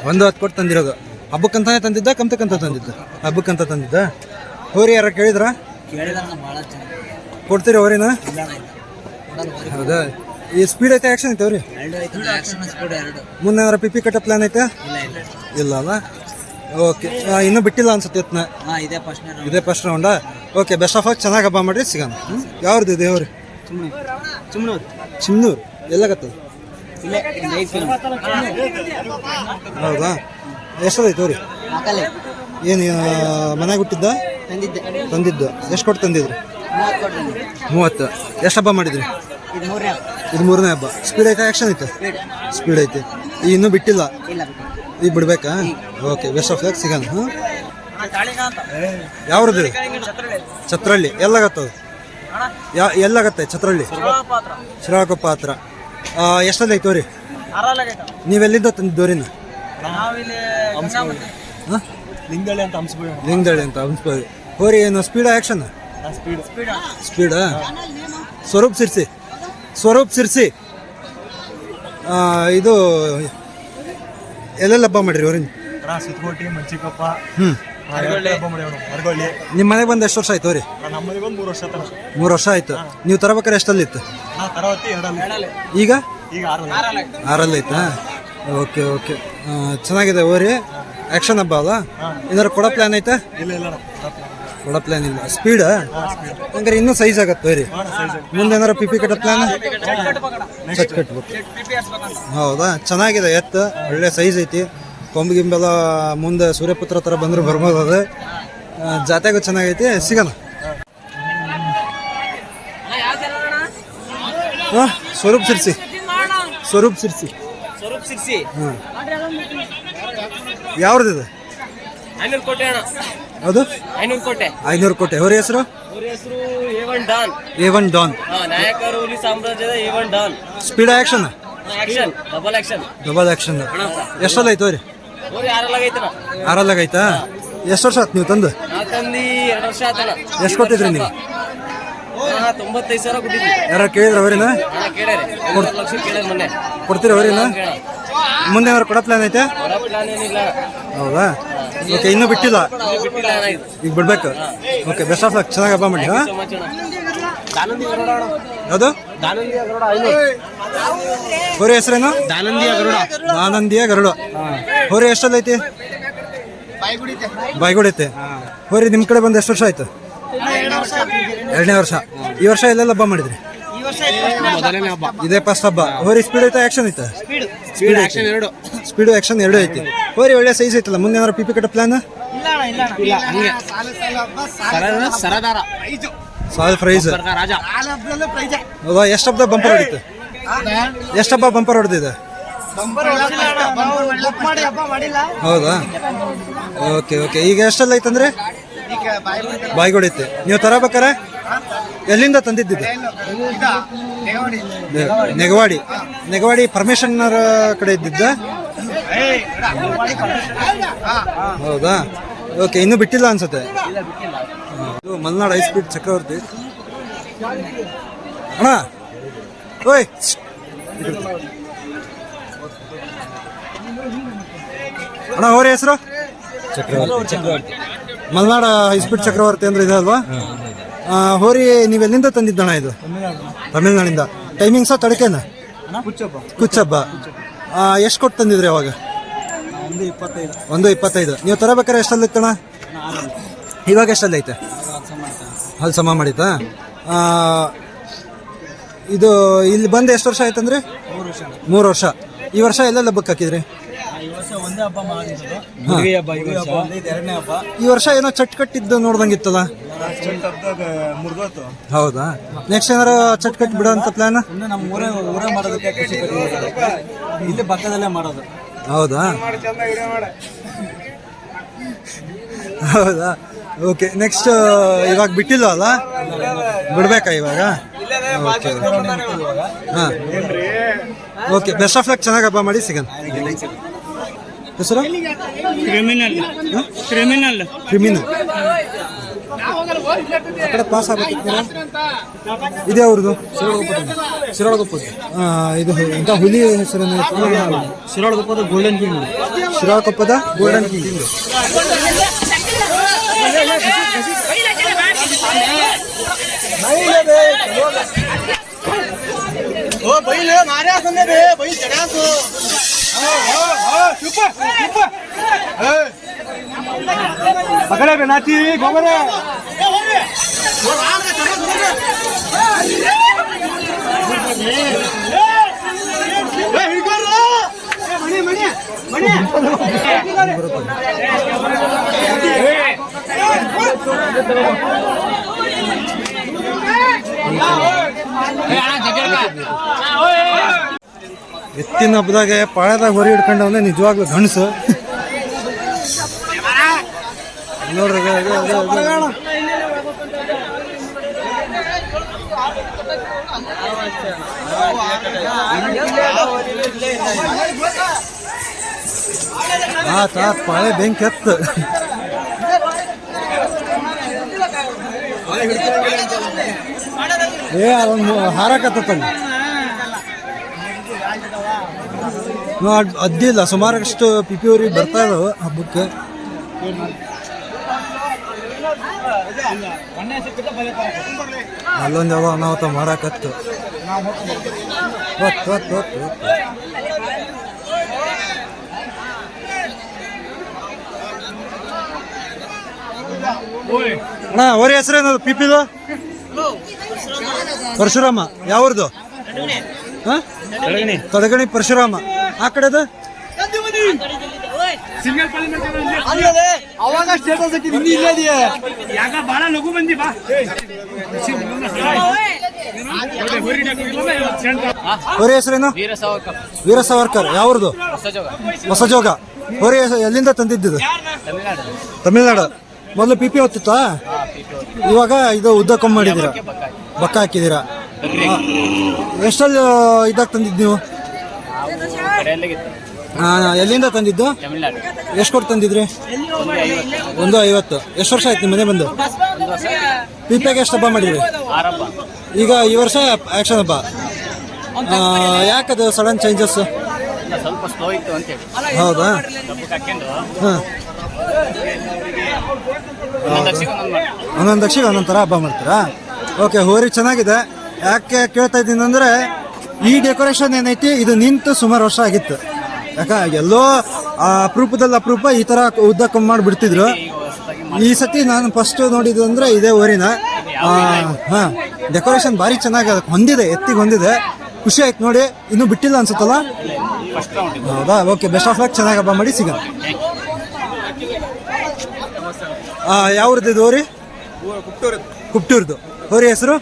S1: 1.10 ಕೊಟ್ಟು ತಂದಿರೋದು. ಹಬ್ಬಕ್ಕಂತಾನೆ ತಂದಿದ್ದ, ಕಮ್ತಕ್ಕಂತ ತಂದಿದ್ದ? ಹಬ್ಬಕ್ಕಂತ ತಂದಿದ್ದ. ಹೋರಿ ಯಾರ ಕೇಳಿದ್ರ? ಕೊಡ್ತೀರಿ ಹೋರಿನ? ಹೌದಾ? ಈ ಸ್ಪೀಡ್ ಐತೆ, ಆ್ಯಕ್ಷನ್ ಐತೆ ಅವ್ರಿ? ಮುಂದೆ ಏನಾರ ಪಿ ಪಿ ಕಟ್ಟೋ ಪ್ಲಾನ್ ಐತೆ? ಇಲ್ಲ ಅಲ್ಲ? ಓಕೆ, ಇನ್ನೂ ಬಿಟ್ಟಿಲ್ಲ ಅನ್ಸುತ್ತೆ ಎತ್ತನ. ಇದೇ ಫಸ್ಟ್ ರೌಂಡಾ? ಓಕೆ, ಬೆಸ್ಟ್ ಆಫ್ ಆಗಿ ಚೆನ್ನಾಗಿ ಹಬ್ಬ ಮಾಡಿರಿ, ಸಿಗೋಣ. ಯಾವ್ದು ಇದೆ ಹೋರಿ? ಚಿಮ್ನೂರು. ಎಲ್ಲಾಗತ್ತದ? ಹೌದಾ? ಎಷ್ಟದೈತೆ ಹೋರಿ? ಏನು ಮನೆಗೆ ಹುಟ್ಟಿದ್ದ? ತಂದಿದ್ದು. ಎಷ್ಟು ಕೊಟ್ಟು ತಂದಿದ್ರಿ? 30. ಎಷ್ಟು ಹಬ್ಬ ಮಾಡಿದ್ರಿ? ಇದು 3ನೇ ಹಬ್ಬ. ಸ್ಪೀಡ್ ಐತೆ, ಆ್ಯಕ್ಷನ್ ಐತೆ? ಸ್ಪೀಡ್ ಐತೆ. ಈಗ ಇನ್ನೂ ಬಿಟ್ಟಿಲ್ಲ? ಈಗ ಬಿಡ್ಬೇಕಾ? ಓಕೆ, ಬೆಸ್ಟ್ ಆಫ್ ಲಕ್, ಸಿಗೋಣ. ಹಾಂ, ಯಾವ್ದು? ಛತ್ರಹಳ್ಳಿ. ಎಲ್ಲಾಗತ್ತದ? ಎಲ್ಲಾಗತ್ತೆ ಛತ್ರಹಳ್ಳಿ? ಶ್ರೀರಾಮಕೊಪ್ಪ ಹತ್ರ. ಎಷ್ಟಲ್ಲಿ ಐತೆ ಹೋರಿ? ನೀವೆಲ್ಲಿಂದ ತಂದಿದ್ದೋರಿನ? ಲಿಂಗದಳ್ಳಿ ಅಂತ ಹಂಸ್ಬಳ್ಳಿ. ಹೋರಿ ಏನು ಸ್ಪೀಡ್ ಆ್ಯಕ್ಷನ್? ಸ್ಪೀಡಾ? ಸ್ವರೂಪ್ ಸಿರ್ಸಿ. ಇದು ಎಲ್ಲೆಲ್ಲ ಹಬ್ಬ ಮಾಡಿರಿ ಹೋರಿನ? ನಿಮ್ಮ ಮನೆಗೆ ಬಂದು ಎಷ್ಟು ವರ್ಷ ಆಯ್ತು ಹೋರಿ? 3 ವರ್ಷ ಆಯ್ತು. ನೀವು ತರಬೇಕಾರೆ ಎಷ್ಟಲ್ಲಿತ್ತು? ಈಗ 6 ಐತಾ? ಓಕೆ. ಚೆನ್ನಾಗಿದೆ ಹೋರಿ. ಆ್ಯಕ್ಷನ್ ಹಬ್ಬ ಅಲ್ಲ? ಏನಾರು ಕೊಡೋ ಪ್ಲಾನ್ ಐತೆ? ಕೊಡೋ ಪ್ಲಾನ್ ಇಲ್ಲ. ಸ್ಪೀಡ್ ಹಂಗಾರೆ ಇನ್ನೂ ಸೈಜ್ ಆಗತ್ತೆ ಹೋರಿ. ಮುಂದೆ ಏನಾರು ಪಿ ಪಿ ಕಟ್ಟೋ ಪ್ಲಾನ್? ಸಚ್ ಕಟ್ಬೇಕು. ಹೌದಾ? ಚೆನ್ನಾಗಿದೆ ಎತ್ತು, ಒಳ್ಳೆ ಸೈಜ್ ಐತಿ. ಕೊಂಬು ಗಿಂಬೆಲ್ಲ ಮುಂದೆ ಸೂರ್ಯಪುತ್ರ ಥರ ಬಂದರೂ ಬರ್ಬೋದು. ಅದು ಜಾತ್ಯಾಗೂ ಚೆನ್ನಾಗೈತಿ, ಸಿಗೋಣ. ಹಾಂ, ಸ್ವರೂಪ್ ಸಿರ್ಸಿ. ಹಾಂ, ಯಾವ್ದಿದೆ? ಅದು 500 ಕೋಟೆ. ಹೋರಿ ಹೆಸರು? A1 Don.
S5: ನಾಯಕರು ಹುಲಿ ಸಾಮ್ರಾಜ್ಯದ A1 don.
S1: Speed action? Double action. ಎಷ್ಟಲ್ಲ ಐತೆ ಹೋರಿ? 6 ಐತಾ? ಎಷ್ಟು ವರ್ಷ ಆಯ್ತು ನೀವು ತಂದು?
S5: 2 ವರ್ಷ ಆತನ.
S1: ಎಷ್ಟು ಕೊಟ್ಟಿದ್ರಿ ನೀವು?
S5: 95,000 ಕೊಟ್ಟಿದ್ವಿ.
S1: ಯಾರು ಕೇಳಿದ್ರ ಅವರಿನ?
S5: ಕೇಳ್ಯಾರೆ. 1 ಲಕ್ಷ ಕೇಳ್ಯಾರ ಮೊನ್ನೆ.
S1: ಕೊಡ್ತೀರಿ ಅವರಿನ? ಮುಂದೆ ಏನಾರು ಕೊಡೋ ಪ್ಲಾನ್ ಐತೆ?
S5: ಪ್ಲಾನ್ ಏನಿಲ್ಲ.
S1: ಹೌದಾ? ಓಕೆ, ಇನ್ನೂ ಬಿಟ್ಟಿಲ್ಲ? ಈಗ ಬಿಡ್ಬೇಕು. ಓಕೆ, ಬೆಸ್ಟ್ ಆಫ್ ಲಕ್, ಚೆನ್ನಾಗಿ ಹಬ್ಬ ಮಾಡಿ. ಹಾಂ, ಯಾವುದು? ಹೋರಿ ಹೆಸರೇನು? ಆನಂದಿಯ ಗರುಡ. ಹೋರಿ ಎಷ್ಟಲ್ಲೈತಿ? ಬಾಯ್ಗುಡೈತೆ. ಹೋರಿ ನಿಮ್ಮ ಕಡೆ ಬಂದು ಎಷ್ಟು ವರ್ಷ ಆಯ್ತು? 2ನೇ ವರ್ಷ. ಈ ವರ್ಷ ಎಲ್ಲೆಲ್ಲ ಹಬ್ಬ ಮಾಡಿದ್ರಿ? ಇದೇ ಫಸ್ಟ್ ಹಬ್ಬ. ಹೋರಿ ಸ್ಪೀಡ್ ಐತೆ, ಆ್ಯಕ್ಷನ್ ಐತೆ? ಸ್ಪೀಡ್ ಆ್ಯಕ್ಷನ್ 2 ಐತಿ. ಹೋರಿ ಒಳ್ಳೆ ಸೈಜ್ ಐತಲ್ಲ. ಮುಂದೆ ಏನಾರು ಪಿ ಪಿ ಕಟ್ಟೋ ಪ್ಲಾನ್? ಸಾಲ್ ಪ್ರೈಸ್. ಹೌದಾ? ಎಷ್ಟು ಹಬ್ಬದ ಬಂಪರ್ ಹೊಡಿತು? ಎಷ್ಟು ಹಬ್ಬ ಬಂಪರ್ ಹೊಡೆದಿದೆ? ಹೌದಾ? ಓಕೆ. ಈಗ ಎಷ್ಟೆಲ್ಲ ಐತಂದ್ರೆ? ಬಾಯ್ಗೊಡೈತೆ. ನೀವು ತರಬೇಕಾರೆ ಎಲ್ಲಿಂದ ತಂದಿದ್ದಿದೆ? ನೆಗವಾಡಿ ಪರಮೇಶನ್ ಕಡೆ ಇದ್ದಿದ್ದ? ಹೌದಾ? ಓಕೆ, ಇನ್ನೂ ಬಿಟ್ಟಿಲ್ಲ ಅನ್ಸುತ್ತೆ. ಇದು ಮಲ್ನಾಡ್ ಹೈ ಸ್ಪೀಡ್ ಚಕ್ರವರ್ತಿ. ಅಣ್ಣ ಓಯ್, ಅಣ್ಣ ಹೋರಿ ಹೆಸರು? ಚಕ್ರವರ್ತಿ ಮಲ್ನಾಡ ಹೈಸ್ಪೀಡ್ ಚಕ್ರವರ್ತಿ ಅಂದ್ರೆ ಇದೆ ಅಲ್ವಾ? ಹೋರಿ ನೀವೆಲ್ಲಿಂದ ತಂದಿದ್ದಣ ಇದು? ತಮಿಳ್ನಾಡಿಂದ. ಟೈಮಿಂಗ್ಸ ತಡಕೆನ? ಕುಚ್ಚಬ್ಬ. ಎಷ್ಟು ಕೊಟ್ಟು ತಂದಿದ್ರಿ ಅವಾಗ? 1.25. ನೀವು ತರಬೇಕಾರೆ ಎಷ್ಟಲ್ಲಿ ಇತ್ತಣ? ಇವಾಗ ಎಷ್ಟಲ್ಲಿ ಐತೆ? ಅಲ್ಲಿ ಸಮ ಮಾಡಿತಾ? ಇದು ಇಲ್ಲಿ ಬಂದು ಎಷ್ಟು ವರ್ಷ ಆಯ್ತಂದ್ರೆ? 3 ವರ್ಷ. ಈ ವರ್ಷ ಎಲ್ಲೆಲ್ಲ ಬುಕ್ ಹಾಕಿದ್ರಿ? ಈ ವರ್ಷ ಏನೋ ಚಟ್ ಕಟ್ಟಿದ್ದು ನೋಡ್ದಂಗಿತ್ತಲ್ಲ? ಹೌದಾ? ನೆಕ್ಸ್ಟ್ ಏನಾರು ಚಟ್ ಕಟ್ ಬಿಡೋ ಅಂತ ಪ್ಲಾನ್?
S3: ಇಲ್ಲಿ ಪಕ್ಕದಲ್ಲೇ ಮಾಡೋದು.
S1: ಹೌದಾ? ಹೌದಾ? ಓಕೆ. ನೆಕ್ಸ್ಟ್ ಇವಾಗ ಬಿಟ್ಟಿಲ್ಲ ಅಲ್ಲ? ಬಿಡ್ಬೇಕಾ ಇವಾಗ? ಹಾಂ, ಓಕೆ. ಬೆಸ್ಟ್ ಆಫ್ ಲಕ್, ಚೆನ್ನಾಗಿ ಹಬ್ಬ ಮಾಡಿ, ಸಿಗೋಣ. ಹೆಸರು? ಕ್ರಿಮಿನಲ್. ಆ ಕಡೆ ಪಾಸ್ ಆಗಬೇಕಿತ್ತು. ಇದೇ ಅವ್ರದ್ದು ಶಿರಾಳಗೊಪ್ಪ. ಇದು ಇಂಥ ಹುಲಿ ಹೆಸರನ್ನು ಶಿರಾಳಗೊಪ್ಪದ ಗೋಲ್ಡನ್ ಕಿಂಗ್. ಶಿರಾಳಗೊಪ್ಪದ ಗೋಲ್ಡನ್ ಕಿಂಗ್.
S3: पकड़े बेनाची गोबर
S1: ಎತ್ತಿನ ಹಬ್ಬದಾಗ ಪಾಳ್ಯದಾಗ ಹೊರಿ ಹಿಡ್ಕೊಂಡವನೇ ನಿಜವಾಗ್ಲೂ ಗಣಸು ನೋಡ್ರಿ. ಪಾಳೆ ಬೆಂಕಿ ಎತ್ತು. ಅದೊಂದು ಹಾರಕತ್ತಲ್ಲಿ ಅದ್ದಿಲ್ಲ. ಸುಮಾರಷ್ಟು ಪಿಪಿ ಊರಿಗೆ ಬರ್ತಾ ಇದಾವೆ ಹಬ್ಬಕ್ಕೆ. ಅಲ್ಲೊಂದು ಯಾವ ಅನಾಹುತ ಮಾಡಾಕತ್ತು. ಅಣ್ಣ ಅವ್ರ ಹೆಸರೇನದು ಪಿಪಿದು? ಪರಶುರಾಮ. ಯಾವ್ದು? ತಡಗಣಿ ಪರಶುರಾಮ. ಆ ಕಡೆದು
S3: ಅವಾಗ ಸ್ಟೇಟಸ್ ಯಾಕ ಬಾಳ ಲಘು ಬಂದಿ ಬಾ.
S1: ಹೊರೆ ಹೆಸರೇನು? ವೀರ ಸಾವರ್ಕರ್. ಯಾವ್ದು? ಹೊಸಜೋಗ. ಹೊರೆ ಎಲ್ಲಿಂದ ತಂದಿದ್ದು? ತಮಿಳ್ನಾಡು. ಮೊದಲು ಪಿಪಿ ಹೊತ್ತಿತ್ತಾ? ಇವಾಗ ಇದು ಉದ್ದಕ್ಕೊಮ್ಮೆ ಮಾಡಿದ್ದೀರಾ, ಬಕ್ಕ ಹಾಕಿದ್ದೀರಾ. ಎಷ್ಟಲ್ಲಿ ಇದಾಗ ತಂದಿದ್ದು ನೀವು? ಎಲ್ಲಿಂದ ತಂದಿದ್ದು? ಎಷ್ಟು ಕೊಟ್ಟು ತಂದಿದ್ರಿ? 1.50. ಎಷ್ಟು ವರ್ಷ ಆಯ್ತು ನಿಮ್ಮ ಮನೆ ಬಂದು? ಪಿಪಿಯಾಗ ಎಷ್ಟು ಹಬ್ಬ ಮಾಡಿದ್ರಿ? ಈಗ ಈ ವರ್ಷ ಆಕ್ಷನ್ ಹಬ್ಬ. ಯಾಕದು ಸಡನ್ ಚೇಂಜಸ್?
S5: ಸ್ವಲ್ಪ ಸ್ಲೋ ಇತ್ತು ಅಂತ ಹೇಳಿ.
S1: ಹೌದಾ? ಹಾಂ, ಒಂದೊಂದು ದಕ್ಷಿಗೆ ಒಂದೊಂದು ಥರ ಹಬ್ಬ ಮಾಡ್ತೀರಾ? ಓಕೆ. ಹೋರಿ ಚೆನ್ನಾಗಿದೆ. ಯಾಕೆ ಕೇಳ್ತಾ ಇದ್ದೀನಿ ಅಂದರೆ, ಈ ಡೆಕೋರೇಷನ್ ಏನೈತಿ ಇದು ನಿಂತು ಸುಮಾರು ವರ್ಷ ಆಗಿತ್ತು. ಎಲ್ಲೋ ಅಪರೂಪದಲ್ಲಿ ಅಪರೂಪ ಈ ಥರ ಉದ್ದಕ್ಕೊಮ್ಮೆ ಮಾಡಿಬಿಡ್ತಿದ್ರು. ಈ ಸತಿ ನಾನು ಫಸ್ಟ್ ನೋಡಿದ್ದು ಅಂದರೆ ಇದೇ ಹೋರಿನ. ಹಾಂ, ಡೆಕೋರೇಷನ್ ಭಾರಿ ಚೆನ್ನಾಗಿ ಹೊಂದಿದೆ, ಎತ್ತಿಗೆ ಹೊಂದಿದೆ. ಖುಷಿ ಆಯ್ತು ನೋಡಿ. ಇನ್ನೂ ಬಿಟ್ಟಿಲ್ಲ ಅನ್ಸುತ್ತಲ್ಲ? ಹೌದಾ? ಓಕೆ. ಬೆಸ್ಟ್ ಆಫ್ ಲಕ್, ಚೆನ್ನಾಗಿ ಹಬ್ಬ ಮಾಡಿ, ಸಿಗೋಣ. ಯಾವ್ದು ಇದು ಹೋರಿ? ಕುಪ್ಟೂರ್ದು. ಹೋರಿ ಹೆಸರು?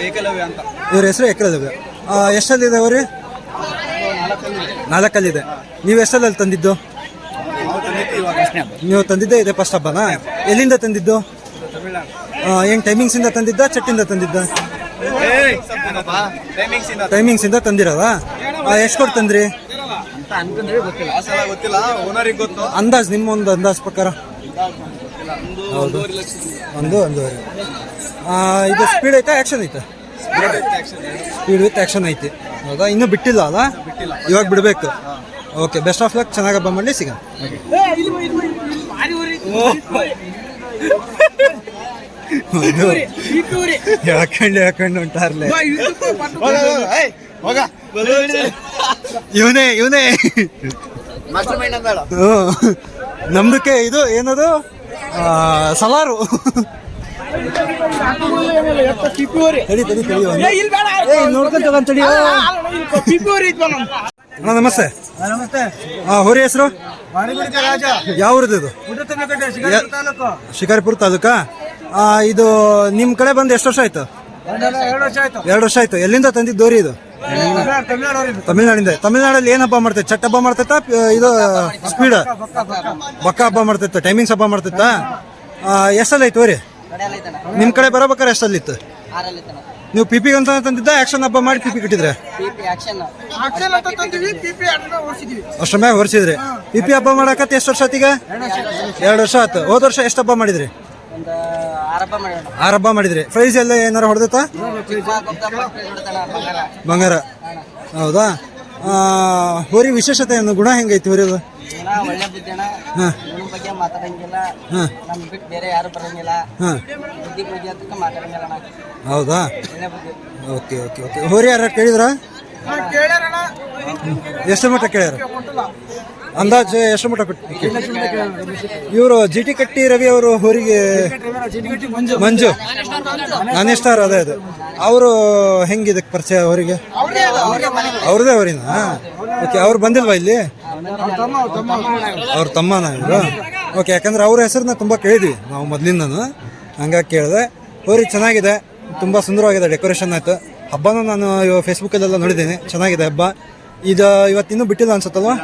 S3: ಏಕಲವ್ಯ ಅಂತ.
S1: ಇವ್ರ ಹೆಸರು ಏಕಲವ್ಯ. ಎಷ್ಟಲ್ಲಿದೆ ಹೋರಿ? 4 ನೀವು ಎಷ್ಟಲ್ಲಿ ತಂದಿದ್ದು? ನೀವು ತಂದಿದ್ದೆ ಇದೆ ಫಸ್ಟ್ ಹಬ್ಬನಾ? ಎಲ್ಲಿಂದ ತಂದಿದ್ದು? ಏನು ಟೈಮಿಂಗ್ಸಿಂದ ತಂದಿದ್ದ, ಚಟ್ಟಿಂದ ತಂದಿದ್ದ? ಟೈಮಿಂಗ್ಸಿಂದ ತಂದಿರೋದಾ? ಎಷ್ಟು ಕೊಟ್ಟು ತಂದ್ರಿ? ಅಂದಾಜ್ ನಿಮ್ಮ ಒಂದು ಅಂದಾಜ್ ಪ್ರಕಾರ? ಹೌದು, ಒಂದೂವರೆ. ಇದು ಸ್ಪೀಡ್ ಐತಾ ಆ್ಯಕ್ಷನ್ ಐತಾ? ಸ್ಪೀಡ್ ವಿತ್ ಆ್ಯಕ್ಷನ್ ಐತಿ. ಹೌದಾ? ಇನ್ನೂ ಬಿಟ್ಟಿಲ್ಲ ಅಲ್ಲ? ಇವಾಗ ಬಿಡಬೇಕು. ಓಕೆ. ಬೆಸ್ಟ್ ಆಫ್ ಲಕ್, ಚೆನ್ನಾಗಿ ಹಬ್ಬ ಮಾಡಲಿ, ಸಿಗೋಣ. ಹಾಕೊಂಡು ಉಂಟಾರ್ಲೆ ಇವನೇ ನಮ್ದಕ್ಕೆ ಇದು ಏನದು ಸಲಾರು ತಡಿ ನೋಡ್ಕೊಂತ ತಡಿ ಅಣ್ಣ ನಮಸ್ತೆ.
S3: ನಮಸ್ತೆ.
S1: ಹೋರಿ ಹೆಸರು
S3: ರಾಜ
S1: ಯಾವ ಊರದ್ದು ಇದು? ಶಿಕಾರಿಪುರ ತಾಲೂಕಾ. ಇದು ನಿಮ್ ಕಡೆ ಬಂದು ಎಷ್ಟು ವರ್ಷ ಆಯ್ತು?
S3: 2 ವರ್ಷ ಆಯ್ತು.
S1: 2 ವರ್ಷ ಆಯ್ತು. ಎಲ್ಲಿಂದ ತಂದಿದ್ದು ಹೋರಿ ಇದು? ತಮಿಳ್ನಾಡಿಂದ. ತಮಿಳ್ನಾಡಲ್ಲಿ ಏನ್ ಹಬ್ಬ ಮಾಡ್ತೈತೆ? ಚಟ್ ಹಬ್ಬ ಮಾಡ್ತೈತ? ಇದು ಸ್ಪೀಡ್ ಬಕ್ಕ ಹಬ್ಬ ಮಾಡ್ತೈತ? ಟೈಮಿಂಗ್ಸ್ ಹಬ್ಬ ಮಾಡ್ತೈತ? ಎಷ್ಟಲ್ಲಿ ಐತೆ ಹೋರಿ? ನಿಮ್ ಕಡೆ ಬರಬೇಕಾರೆ ಎಷ್ಟಲ್ಲಿತ್ತು? ನೀವು ಪಿಪಿ ಅಂತ ತಂದಿದ್ದ? ಆಕ್ಷನ್ ಹಬ್ಬ ಮಾಡಿ ಪಿಪಿ ಕಟ್ಟಿದ್ರೆ? ಅಷ್ಟ್ರ ಮ್ಯಾಗ ಹೊರ್ಸಿದ್ರಿ. ಪಿಪಿ ಹಬ್ಬ ಮಾಡಕತ್ತೆ ಎಷ್ಟು ವರ್ಷ ಆತೀಗ? 2 ವರ್ಷ ಆಯ್ತು. ಹೋದ ವರ್ಷ ಎಷ್ಟು ಹಬ್ಬ ಮಾಡಿದ್ರಿ? 6 ಹಬ್ಬ ಮಾಡಿದ್ರಿ. ಪ್ರೈಸ್ ಎಲ್ಲ ಏನಾರ ಹೊಡೆದತ್ತ? ಬಂಗಾರ. ಹೌದಾ? ಹೋರಿ ವಿಶೇಷತೆ ಏನು? ಗುಣ ಹೆಂಗೈತಿ ಹೋರಿದು?
S5: ಒಳ್ಳೆ ಬುದ್ಧಿ ಅಣ್ಣ. ಇವನ ಬಗ್ಗೆ ಮಾತಾಡಂಗಿಲ್ಲ. ನಮ್ ಬಿಟ್ಟು ಬೇರೆ ಯಾರು ಬರಂಗಿಲ್ಲ. ಬುದ್ಧಿ ಬಗ್ಗೆ ಅಂತ ಮಾತಾಡಂಗಿಲ್ಲ ಅಣ್ಣ.
S1: ಹೌದಾ?
S5: ಒಳ್ಳೆ ಬುದ್ಧಿ.
S1: Okay okay okay. ಹೋರಿ ಯಾರು ಕೇಳಿದ್ರ? ಎಷ್ಟು ಮಟ್ಟ ಕೇಳ್ಯಾರ? ಅಂದಾಜು ಎಷ್ಟು ಮಟ್ಟ ಕೊಟ್ಟು? ಇವರು ಜಿಟಿ ಕಟ್ಟಿ ರವಿ ಅವರು ಹೋರಿಗೆ ಮಂಜು ನಾನಿಷ್ಟಾರ ಅದೇ ಅದು. ಅವರು ಹೆಂಗಿದಕ್ಕೆ ಪರಿಚಯ ಅವರಿಗೆ? ಅವ್ರದೇ ಅವರಿನ? ಓಕೆ. ಅವ್ರು ಬಂದಿಲ್ವಾ ಇಲ್ಲಿ? ಅವ್ರ ತಮ್ಮನ ಇವರು? ಓಕೆ. ಯಾಕಂದ್ರೆ ಅವ್ರ ಹೆಸರನ್ನ ತುಂಬ ಕೇಳಿದ್ವಿ ನಾವು ಮೊದಲಿಂದನು, ಹಂಗಾಗಿ ಕೇಳಿದೆ. ಹೋರಿ ಚೆನ್ನಾಗಿದೆ, ತುಂಬ ಸುಂದರವಾಗಿದೆ, ಡೆಕೋರೇಷನ್ ಆಯ್ತು. ಹಬ್ಬನೂ ನಾನು ಫೇಸ್ಬುಕ್ಕಲ್ಲೆಲ್ಲ ನೋಡಿದ್ದೀನಿ, ಚೆನ್ನಾಗಿದೆ ಹಬ್ಬ. ಇದು ಇವತ್ತಿನ್ನೂ ಬಿಟ್ಟಿಲ್ಲ ಅನ್ಸುತ್ತಲ್ವಾ?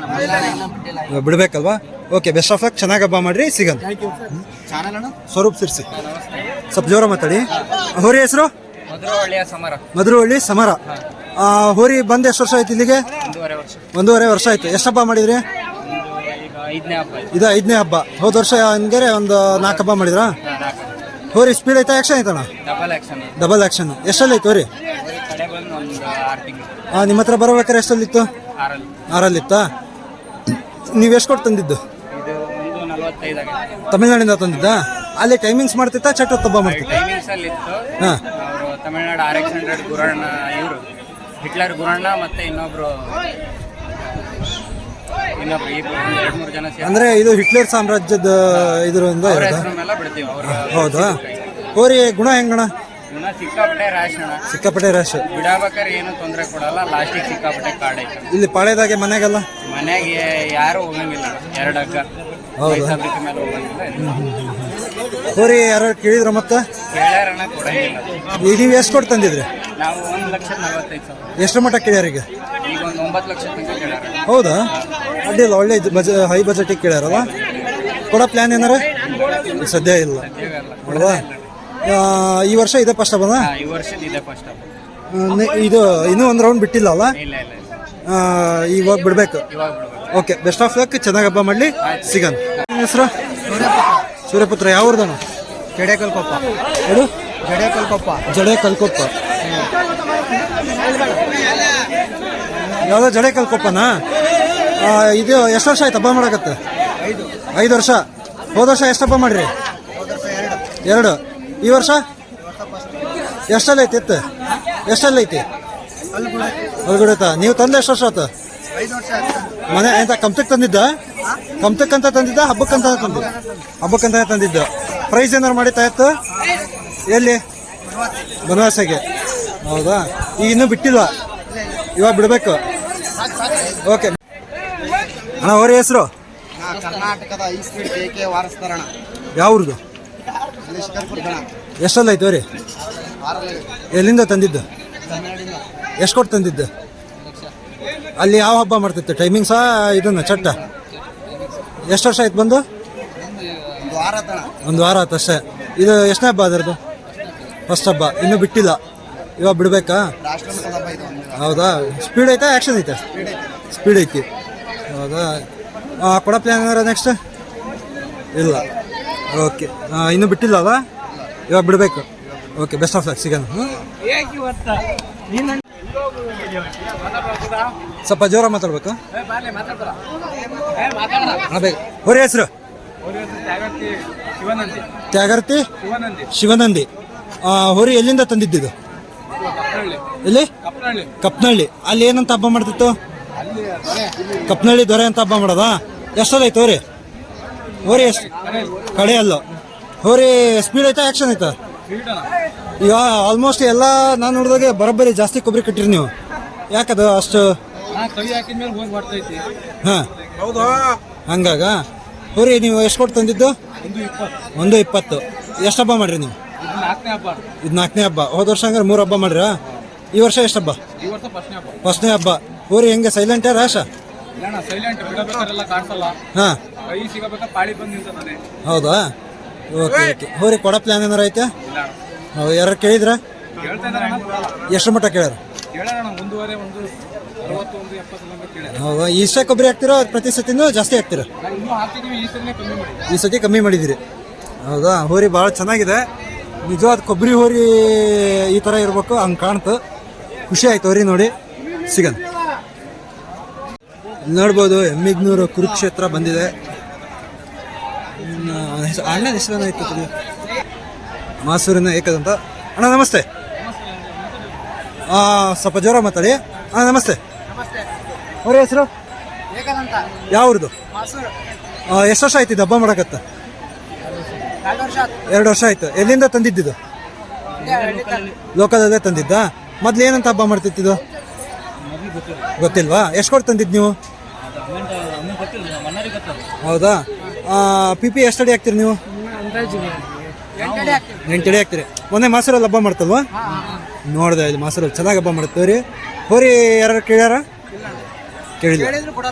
S1: ಬಿಡ್ಬೇಕಲ್ವಾ? ಓಕೆ. Best of luck. ಚೆನ್ನಾಗಿ ಹಬ್ಬ ಮಾಡ್ರಿ. ಸಿಗನ್. ಸ್ವರೂಪ್ ಸಿರ್ಸಿ. ಸ್ವಲ್ಪ ಜೋರ ಮಾತಾಡಿ. ಹೋರಿ ಹೆಸರು? ಮಧುರವಳ್ಳಿ ಸಮರ. ಹೋರಿ ಬಂದು ಎಷ್ಟು ವರ್ಷ ಆಯ್ತು ಇಲ್ಲಿಗೆ? 1.5 ವರ್ಷ ಆಯ್ತು. ಎಷ್ಟು ಹಬ್ಬ ಮಾಡಿದ್ರಿ? ಇದು 5ನೇ ಹಬ್ಬ. ಹೋದ ವರ್ಷ ಹಂಗಾರೆ ಒಂದು 4 ಹಬ್ಬ ಮಾಡಿದ್ರಾ? ಹೋರಿ ಸ್ಪೀಡ್ ಐತಾ ಆಕ್ಷನ್ ಐತಣ್ಣ? Double action. ಎಷ್ಟಲ್ಲಿ ಐತೆ ಹೋರಿ? ನಿಮ್ಮ ಹತ್ರ ಬರಬೇಕಾರೆ ಎಷ್ಟಲ್ಲಿತ್ತು? 6ರಲ್ಲಿತ್ತಾ? ನೀವು ಎಷ್ಟು ಕೊಟ್ಟು ತಂದಿದ್ದು? ತಮಿಳ್ನಾಡಿಂದ ತಂದಿದ್ದ? ಅಲ್ಲಿ ಟೈಮಿಂಗ್ಸ್ ಮಾಡ್ತಿತ್ತಾ? ಚಟ್ ಹಬ್ಬ ಮಾಡ್ತಿತ್ತ? ಹಾಂ.
S5: ತಮಿಳ್ನಾಡು RX100 ಗುರಣ್ಣ, ಇವರು ಹಿಟ್ಲರ್ ಗುರಣ್ಣ ಮತ್ತೆ ಇನ್ನೊಬ್ರು 2-3 ಜನ
S1: ಅಂದ್ರೆ ಇದು ಹಿಟ್ಲರ್ ಸಾಮ್ರಾಜ್ಯದ ಇದರಿಂದ
S5: ಬಿಡ್ತೀವಿ.
S1: ಹೌದಾ? ಹೋರಿ ಗುಣ ಹೆಂಗಣ?
S5: ಸಿಕ್ಕಾಪಟ್ಟೆ ರ್ಯಾಶ್ ಅಣ್ಣ.
S1: ಸಿಕ್ಕಾಪಟ್ಟೆ ರ್ಯಾಶ್.
S5: ಬಿಡಬೇಕಾದ್ರೆ ಏನು ತೊಂದರೆ ಕೊಡಲ್ಲ. ಲಾಸ್ಟಿಗೆ ಸಿಕ್ಕಾಪಟ್ಟೆ ಕಾಡ್ ಐತೆ.
S1: ಇಲ್ಲಿ ಪಾಳೆದಾಗೆ ಮನೆಗೆಲ್ಲ
S5: ಮನೆಗೆ ಯಾರು ಹೋಗಂಗಿಲ್ಲ. 2 ಹಗ್ಗ ವಯಸ್ಸಾಗಲಿಕ್ಕೆ ಮೇಲೆ ಹೋಗಂಗಿಲ್ಲ.
S1: ಹೋರಿ ಯಾರು ಕೇಳಿದ್ರ? ಮತ್ತೆ
S5: ಕೇಳ್ಯಾರಣ್ಣ, ಕೊಡಂಗಿಲ್ಲ.
S1: ನೀವು ಎಷ್ಟು ಕೊಟ್ಟು ತಂದಿದ್ರಿ?
S5: ನಾವು 1,45,000.
S1: ಎಷ್ಟು ಮಟ್ಟ ಕೇಳ್ಯಾರ ಈಗ?
S5: ಈಗ ಒಂದು 9 ಲಕ್ಷ ತನಕ ಕೇಳ್ಯಾರ.
S1: ಹೌದಾ? ಅಡ್ಡಿಲ್ಲ, ಒಳ್ಳೆ ಹೈ ಬಜೆಟಿಗೆ ಕೇಳ್ಯಾರಲ್ಲ. ಕೊಡೋ ಪ್ಲ್ಯಾನ್ ಏನಾರ? ಸದ್ಯ ಇಲ್ಲ ಅಲ್ವಾ? ಈ ವರ್ಷ ಇದೆ ಫಸ್ಟ್ ಹಬ್ಬನ?
S5: ಈ ವರ್ಷದ ಇದೆ ಫಸ್ಟ್ ಹಬ್ಬ.
S1: ಇದು ಇನ್ನೂ ಒಂದು ರೌಂಡ್ ಬಿಟ್ಟಿಲ್ಲ ಅಲ್ಲ?
S5: ಇಲ್ಲ.
S1: ಇವಾಗ ಬಿಡ್ಬೇಕು.
S5: ಇವಾಗ ಬಿಡ್ಬೇಕು.
S1: ಓಕೆ. Best of luck. ಚೆನ್ನಾಗಿ ಹಬ್ಬ ಮಾಡಲಿ. ಸಿಗನ್. ಹೆಸರು? ಸೂರ್ಯಪುತ್ರ. ಯಾವ ಊರ್ದನು?
S3: ಜಡೇಕಲ್ಕೊಪ್ಪ.
S1: ಹೇಳು. ಜಡೇಕಲ್ಕೊಪ್ಪ. ಯಾವುದೋ ಜಡೇಕಲ್ಕೊಪ್ಪನಾ? ಇದು ಎಷ್ಟು ವರ್ಷ ಆಯ್ತು ಹಬ್ಬ ಮಾಡಕತ್ತೆ? 5 ವರ್ಷ. ಹೋದ ವರ್ಷ ಎಷ್ಟು ಹಬ್ಬ ಮಾಡ್ರಿ? 2. ಈ ವರ್ಷ ಎಷ್ಟಲ್ಲಿ ಐತಿ? ಎಷ್ಟಲ್ಲಿ ಐತಿ? ಅಲ್ಗುಡೈತಾ? ನೀವು ತಂದ ಎಷ್ಟು ವರ್ಷ ಆಯ್ತು? ಮನೆ ಎಂತ ಕಮ್ತಕ್ಕೆ ತಂದಿದ್ದ? ಕಮ್ತಕ್ಕಂತ ತಂದಿದ್ದ? ಹಬ್ಬಕ್ಕಂತ ತಂದಿದ್ದ. ಪ್ರೈಸ್ ಏನಾರು ಮಾಡಿತಾ ಇತ್ತು? ಎಲ್ಲಿ? ಬನವಾಸಗೆ. ಹೌದಾ? ಈಗ ಇನ್ನೂ ಬಿಟ್ಟಿಲ್ಲ, ಇವಾಗ ಬಿಡಬೇಕು. ಓಕೆ ಅಣ್ಣ. ಅವ್ರ ಹೆಸರು?
S3: ಕರ್ನಾಟಕದ ಈ ಸ್ಪೀಡ್ KK ವಾರಸ್ತಾರಣ.
S1: ಯಾವ್ದು? ಎಷ್ಟಲ್ಲ ಐತೆ ರೀ? ಎಲ್ಲಿಂದ ತಂದಿದ್ದು? ಎಷ್ಟು ಕೊಟ್ಟು ತಂದಿದ್ದು? ಅಲ್ಲಿ ಯಾವ ಹಬ್ಬ ಮಾಡ್ತಿತ್ತು? ಟೈಮಿಂಗ್ಸಾ ಇದನ್ನ ಚಟ್ಟ? ಎಷ್ಟು ವರ್ಷ ಆಯ್ತು ಬಂದು? 1 ವಾರ ಆಯ್ತು ಅಷ್ಟೇ. ಇದು ಎಷ್ಟನೇ ಹಬ್ಬ ಅದರದ್ದು? ಫಸ್ಟ್ ಹಬ್ಬ. ಇನ್ನೂ ಬಿಟ್ಟಿಲ್ಲ, ಇವಾಗ ಬಿಡ್ಬೇಕಾ? ಹೌದಾ? ಸ್ಪೀಡ್ ಐತಾ ಆ್ಯಕ್ಷನ್ ಐತೆ? ಸ್ಪೀಡ್ ಐತಿ. ಹೌದಾ? ಕೊಡೋ ಪ್ಲ್ಯಾನ್ ಏನಾರ ನೆಕ್ಸ್ಟ್? ಇಲ್ಲ. ಓಕೆ. ಇನ್ನೂ ಬಿಟ್ಟಿಲ್ಲ ಅಲ್ಲ? ಇವಾಗ ಬಿಡಬೇಕು. ಓಕೆ. Best of luck. ಸಿಗೋಣ. ಸ್ವಲ್ಪ ಜೋರ ಮಾತಾಡ್ಬೇಕು. ಹೋರಿ ಹೆಸರು? ತ್ಯಾಗರ್ತಿ ಶಿವನಂದಿ. ಹೋರಿ ಎಲ್ಲಿಂದ ತಂದಿದ್ದು? ಎಲ್ಲಿ? ಕಪ್ನಳ್ಳಿ. ಅಲ್ಲಿ ಏನಂತ ಹಬ್ಬ ಮಾಡ್ತಿತ್ತು? ಕಪ್ನಳ್ಳಿ ದೊರೆ ಅಂತ ಹಬ್ಬ ಮಾಡೋದ? ಎಷ್ಟದೈತೆ ಹೋರಿ? ಹೋರಿ ಎಷ್ಟು? ಕಡೆ ಅಲ್ಲ. ಹೋರಿ ಸ್ಪೀಡ್ ಐತಾ ಆಕ್ಷನ್ ಐತಾ? ಈಗ ಆಲ್ಮೋಸ್ಟ್ ಎಲ್ಲ ನಾನು ನೋಡಿದಾಗೆ ಬರೋಬ್ಬರಿ ಜಾಸ್ತಿ ಕೊಬ್ಬರಿ ಕಟ್ಟಿರಿ ನೀವು. ಯಾಕದು ಅಷ್ಟು? ಹಾಂ, ಹಂಗಾಗ ಹೋರಿ ನೀವು ಎಷ್ಟು ಕೊಟ್ಟು ತಂದಿದ್ದು? 120. ಎಷ್ಟು ಹಬ್ಬ ಮಾಡ್ರಿ ನೀವು? ಇದು 4ನೇ ಹಬ್ಬ. ಹೋದ ವರ್ಷ ಹಂಗಾರೆ 3 ಹಬ್ಬ ಮಾಡ್ರ? ಈ ವರ್ಷ ಎಷ್ಟು ಹಬ್ಬ? ಫಸ್ಟ್ನೇ ಹಬ್ಬ. ಹೋರಿ ಹೆಂಗೆ ಸೈಲೆಂಟಾ ರಾಶ? ಹಾಂ, ಹೌದಾ? Okay okay. ಹೋರಿ ಕೊಡೋ ಪ್ಲ್ಯಾನ್ ಏನಾರು ಐತೆ? ಹೌದು. ಯಾರು ಕೇಳಿದ್ರ? ಎಷ್ಟು ಮಟ್ಟ ಕೇಳ್ಯಾರ? ಹೌದಾ? ಇಷ್ಟೇ ಕೊಬ್ಬರಿ ಹಾಕ್ತಿರೋ ಪ್ರತಿ ಸತಿನೂ ಜಾಸ್ತಿ ಹಾಕ್ತೀರ? ಈ ಸತಿ ಕಮ್ಮಿ ಮಾಡಿದ್ದೀರಿ. ಹೌದಾ? ಹೋರಿ ಭಾಳ ಚೆನ್ನಾಗಿದೆ. ನಿಜವಾದ ಕೊಬ್ಬರಿ ಹೋರಿ ಈ ಥರ ಇರಬೇಕು, ಹಂಗೆ ಕಾಣ್ತು. ಖುಷಿ ಆಯ್ತು ಹೋರಿ ನೋಡಿ. ಸಿಗನ್ ನೋಡ್ಬೋದು. ಎಮ್ಮಿಗ್ನೂರು ಕುರುಕ್ಷೇತ್ರ ಬಂದಿದೆ. ಅಣ್ಣನ ಹೆಸರೇನಾಯ್ತು? ಮಾಸೂರಿನ ಏಕದಂತ. ಅಣ್ಣ ನಮಸ್ತೆ. ಸ್ವಲ್ಪ ಜೋರ ಮಾತಾಡಿ. ಅಣ್ಣ ನಮಸ್ತೆ. ಅವ್ರ ಹೆಸರು? ಯಾವ್ದು? ಎಷ್ಟು ವರ್ಷ ಆಯ್ತು ಇದು ಹಬ್ಬ ಮಾಡಕತ್ತ? 2 ವರ್ಷ ಆಯ್ತು. ಎಲ್ಲಿಂದ ತಂದಿದ್ದು? ಲೋಕದಲ್ಲೇ ತಂದಿದ್ದ? ಮೊದ್ಲು ಏನಂತ ಹಬ್ಬ ಮಾಡ್ತಿದ್ದು? ಗೊತ್ತಿಲ್ವಾ? ಎಷ್ಟು ಕೊಟ್ಟು ತಂದಿದ್ದು ನೀವು? ಹೌದಾ? ಪಿ ಪಿ ಎಷ್ಟು ಅಡಿ ಹಾಕ್ತೀರಿ ನೀವು? 8 ಅಡಿ ಹಾಕ್ತೀರಿ. ಮೊನ್ನೆ ಮಾಸೂರಲ್ಲಿ ಹಬ್ಬ ಮಾಡ್ತಲ್ವಾ? ನೋಡಿದೆ, ಇಲ್ಲಿ ಮಾಸೂರಲ್ಲಿ ಚೆನ್ನಾಗಿ ಹಬ್ಬ ಮಾಡುತ್ತೆ ರೀ. ಹೋರಿ ಯಾರು ಕೇಳ್ಯಾರ? ಕೇಳಿಲ್ಲ,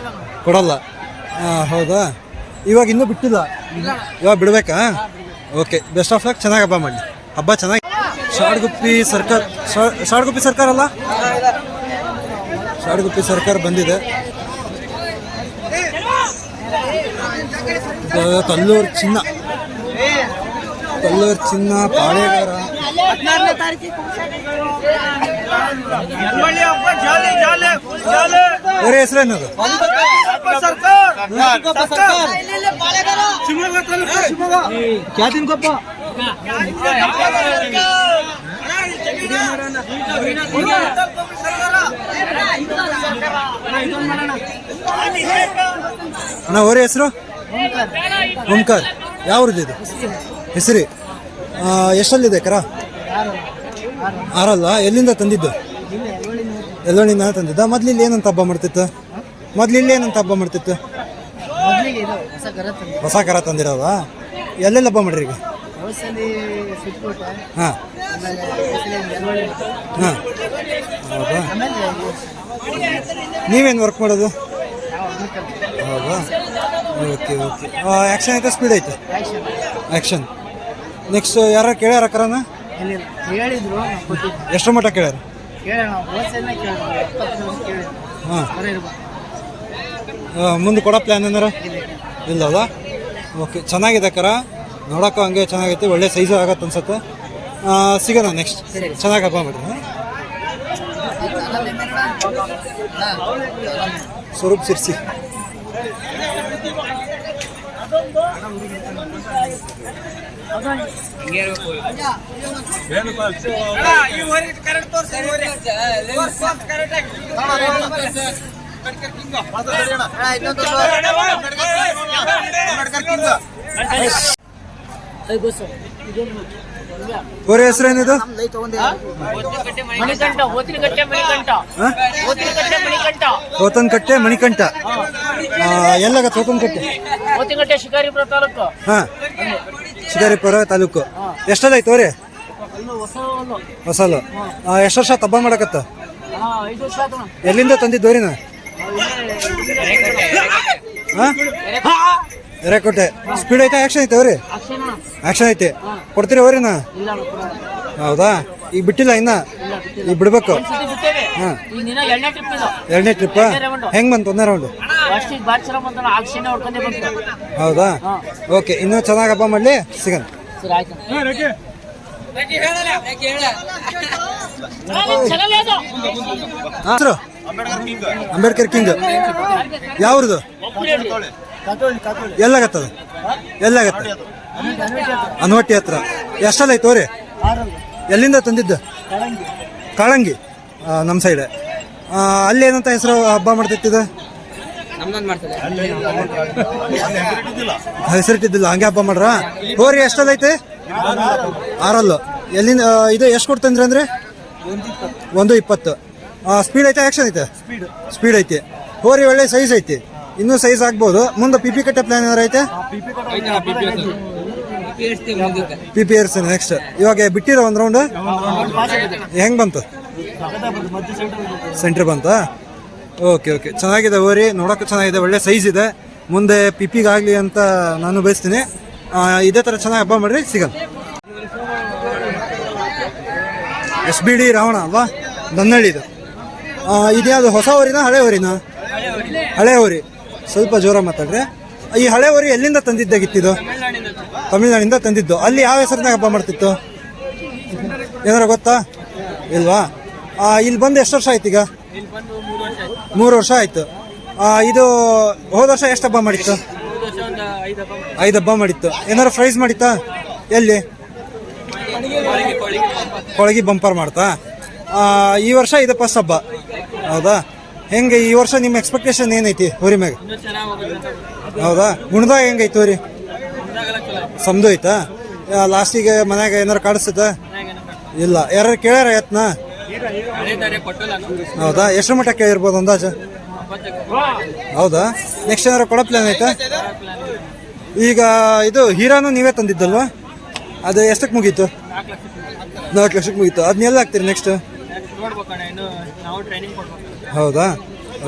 S1: ಕೊಡಲ್ಲ. ಹೌದಾ? ಇವಾಗ ಇನ್ನೂ ಬಿಟ್ಟಿಲ್ಲ? ಇವಾಗ ಬಿಡ್ಬೇಕಾ? Okay, best of luck. ಚೆನ್ನಾಗಿ ಹಬ್ಬ ಮಾಡಿ. ಹಬ್ಬ ಚೆನ್ನಾಗಿ. ಶಾಡ್ಗುಪ್ಪಿ ಸರ್ಕಾರ, ಶಾಡ್ಗುಪ್ಪಿ ಸರ್ಕಾರ ಅಲ್ಲ? ಶಾಡ್ಗುಪ್ಪಿ ಸರ್ಕಾರ ಬಂದಿದೆ. ಕಲ್ಲೂರು ಚಿನ್ನ, ಕಲ್ಲೂರು ಚಿನ್ನ ಪಾಳೆಗಾರ. ಅವರ ಹೆಸರೇನದು? ಕ್ಯಾತಿನ್ಕೊಪ್ಪ. ಅಣ್ಣ ಅವರ ಹೆಸರು? ಓಂಕಾರ್. ಯಾವ್ದು ಇದು? ಹೆಸರಿ. ಎಷ್ಟಲ್ಲಿದೆ ಕರ? 6 ಎಲ್ಲಿಂದ ತಂದಿದ್ದು? ಎಲ್ಲೋಳಿಂದ ತಂದಿದ್ದ. ಮೊದ್ಲು ಇಲ್ಲಿ ಏನಂತ ಹಬ್ಬ ಮಾಡ್ತಿತ್ತು? ಹೊಸ ಕರ ತಂದಿರೋದ? ಎಲ್ಲೆಲ್ಲ ಹಬ್ಬ ಮಾಡ್ರಿ ಈಗ? ಹಾಂ ಹಾಂ, ಹೌದಾ? ನೀವೇನು ವರ್ಕ್ ಮಾಡೋದು? ಹೌದಾ? Okay okay. ಆ್ಯಕ್ಷನ್ ಐತೆ, ಸ್ಪೀಡ್ ಐತೆ? ಆ್ಯಕ್ಷನ್. ನೆಕ್ಸ್ಟ್ ಯಾರು ಕೇಳ್ಯಾರ ಕರನ?
S5: ಹೇಳಿದ್ರು.
S1: ಎಷ್ಟು ಮಟ್ಟ ಕೇಳ್ಯಾರ? ಹಾಂ, ಮುಂದೆ ಕೊಡೋ ಪ್ಲ್ಯಾನ್ ಏನಾರ ಇಲ್ಲಲ್ಲ? ಓಕೆ, ಚೆನ್ನಾಗಿದೆ ಕರ. ನೋಡೋಕ್ಕೂ ಹಂಗೆ ಚೆನ್ನಾಗೈತೆ. ಒಳ್ಳೆ ಸೈಜು ಆಗತ್ತೆ ಅನ್ಸುತ್ತೆ. ಸಿಗೋಣ ನೆಕ್ಸ್ಟ್. ಚೆನ್ನಾಗಿ ಹಬ್ಬ ಮಾಡಿರಿ. ಸ್ವರೂಪ್ ಸಿರ್ಸಿ. ಅವರ ಹೆಸರೇನಿದು? ಹೋತನಕಟ್ಟೆ ಮಣಿಕಂಠ. ಎಲ್ಲಾಗತ್ತೆ ಹೋತನಕಟ್ಟೆ?
S3: ಶಿಕಾರಿಪುರ ತಾಲೂಕು.
S1: ಹಾಂ, ಶಿಕಾರಿಪುರ ತಾಲೂಕು. ಎಷ್ಟದೈತೆ ಅವರೇ? ಹೊಸಲು. ಎಷ್ಟು ವರ್ಷ ಹಬ್ಬ ಮಾಡಕತ್ತ? ಎಲ್ಲಿಂದ ತಂದಿದ್ದೋರಿನ? ಹಾಂ, ಎರೆಕೋಟೆ. ಸ್ಪೀಡ್ ಐತೆ, ಆಕ್ಷನ್ ಐತೆ ಅವ್ರಿ? ಆಕ್ಷನ್ ಐತೆ. ಕೊಡ್ತೀರಿ ಅವ್ರಿನ? ಹೌದಾ? ಈಗ ಬಿಟ್ಟಿಲ್ಲ ಇನ್ನ? ಈಗ ಬಿಡ್ಬೇಕು. ಹಾಂ, 2ನೇ ಟ್ರಿಪ್. ಹೆಂಗ್ ಬಂತು 1ನೇ ರೌಂಡ್? ಹೌದಾ? ಓಕೆ, ಇನ್ನೂ ಚೆನ್ನಾಗಿ ಹಬ್ಬ ಮಾಡಲಿ. ಸಿಗೋಣ. ಅಂಬೇಡ್ಕರ್ ಕಿಂಗ್. ಯಾವ್ದು? ಎಲ್ಲಾಗತ್ತದ? ಎಲ್ಲಾಗತ್ತೆ ಅನವಟ್ಟಿ ಹತ್ರ ಎಷ್ಟಲ್ಲ ಐತೆ ಹೋರಿ ಎಲ್ಲಿಂದ ತಂದಿದ್ದು ಕಾಳಂಗಿ ನಮ್ಮ ಸೈಡ್ ಅಲ್ಲಿ ಏನಂತ ಹೆಸರು ಹಬ್ಬ ಮಾಡ್ತಿದ್ದು ಹೆಸರಿಟ್ಟಿದ್ದಿಲ್ಲ ಹಂಗೆ ಹಬ್ಬ ಮಾಡ್ರ ಹೋರಿ ಎಷ್ಟಲ್ಲ ಐತೆ ಆರಲ್ಲು ಎಲ್ಲಿಂದ ಇದು ಎಷ್ಟು ಕೊಡ್ತಂದ್ರಿ ಅಂದ್ರೆ 1:20 ಸ್ಪೀಡ್ ಐತೆ ಆಕ್ಷನ್ ಐತೆ ಸ್ಪೀಡ್ ಐತಿ ಹೋರಿ ಒಳ್ಳೆ ಸೈಜ್ ಐತಿ ಇನ್ನೂ ಸೈಜ್ ಆಗ್ಬೋದು ಮುಂದೆ ಪಿ ಪಿ ಕಟ್ಟೆ ಪ್ಲಾನ್ ಏನಾರು ಐತೆ ಪಿ ಪಿ ಏರ್ಸ್ ನೆಕ್ಸ್ಟ್ ಇವಾಗ ಬಿಟ್ಟಿರೋ ಒಂದು ರೌಂಡ್ ಹೆಂಗ್ ಬಂತು ಸೆಂಟ್ರ್ ಬಂತ ಓಕೆ ಓಕೆ ಚೆನ್ನಾಗಿದೆ ಹೋರಿ ನೋಡೋಕೆ ಚೆನ್ನಾಗಿದೆ ಒಳ್ಳೆ ಸೈಜ್ ಇದೆ ಮುಂದೆ ಪಿಪಿಗಾಗಲಿ ಅಂತ ನಾನು ಬಯಸ್ತೀನಿ ಇದೇ ಥರ ಚೆನ್ನಾಗಿ ಹಬ್ಬ ಮಾಡ್ರಿ ಸಿಗಲ್ಲ SBD ರಾವಣ ಅಲ್ವಾ ನನ್ನಳ್ಳಿದು ಇದ್ಯಾವುದು ಹೊಸ ಹೋರಿನಾ ಹಳೆ ಹೋರಿನಾ ಹಳೆ ಹೋರಿ ಸ್ವಲ್ಪ ಜೋರ ಮಾತಾಡ್ರಿ ಈ ಹಳೆ ಹೋರಿ ಎಲ್ಲಿಂದ ತಂದಿದ್ದಾಗಿತ್ತಿದು ತಮಿಳ್ನಾಡಿಂದ ತಂದಿದ್ದು ಅಲ್ಲಿ ಯಾವ ಹೆಸರಿನಾಗ ಹಬ್ಬ ಮಾಡ್ತಿತ್ತು ಏನಾರ ಗೊತ್ತಾ ಇಲ್ವಾ ಇಲ್ಲಿ ಬಂದು ಎಷ್ಟು ವರ್ಷ ಆಯ್ತು ಈಗ 3 ವರ್ಷ ಆಯ್ತು ಇದು ಹೋದ ವರ್ಷ ಎಷ್ಟು ಹಬ್ಬ ಮಾಡಿತ್ತು 5 ಹಬ್ಬ ಮಾಡಿತ್ತು ಏನಾರು ಪ್ರೈಸ್ ಮಾಡಿತ್ತಾ ಎಲ್ಲಿ ಕೊಳಗಿ ಬಂಪರ್ ಮಾಡ್ತಾ ಈ ವರ್ಷ ಇದು ಫಸ್ಟ್ ಹಬ್ಬ ಹೌದಾ ಹೆಂಗೆ ಈ ವರ್ಷ ನಿಮ್ಮ ಎಕ್ಸ್ಪೆಕ್ಟೇಷನ್ ಏನೈತಿ ಹೋರಿ ಮ್ಯಾಗ ಹೌದಾ ಗುಣದಾಗ ಹೆಂಗೈತಿ ಹೋರಿ ಸಮದು ಐತಾ ಲಾಸ್ಟಿಗೆ ಮನ್ಯಾಗ ಏನಾರು ಕಾಡಿಸ್ತದ ಇಲ್ಲ ಯಾರು ಕೇಳ್ಯಾರ ಯತ್ನ ಹೌದಾ ಎಷ್ಟು ಮಟ್ಟ ಕೇಳಿರ್ಬೋದು ಅಂದಾಜು ಹೌದಾ ನೆಕ್ಸ್ಟ್ ಏನಾರು ಕೊಡೋ ಪ್ಲಾನ್ ಐತಾ ಈಗ ಇದು ಹೀರಾನು ನೀವೇ ತಂದಿದ್ದಲ್ವಾ ಅದು ಎಷ್ಟಕ್ಕೆ ಮುಗೀತು 4 ಲಕ್ಷಕ್ಕೆ ಮುಗೀತು ಅದನ್ನೆಲ್ಲ ಹಾಕ್ತೀರಿ ನೆಕ್ಸ್ಟ್ ಹೌದಾ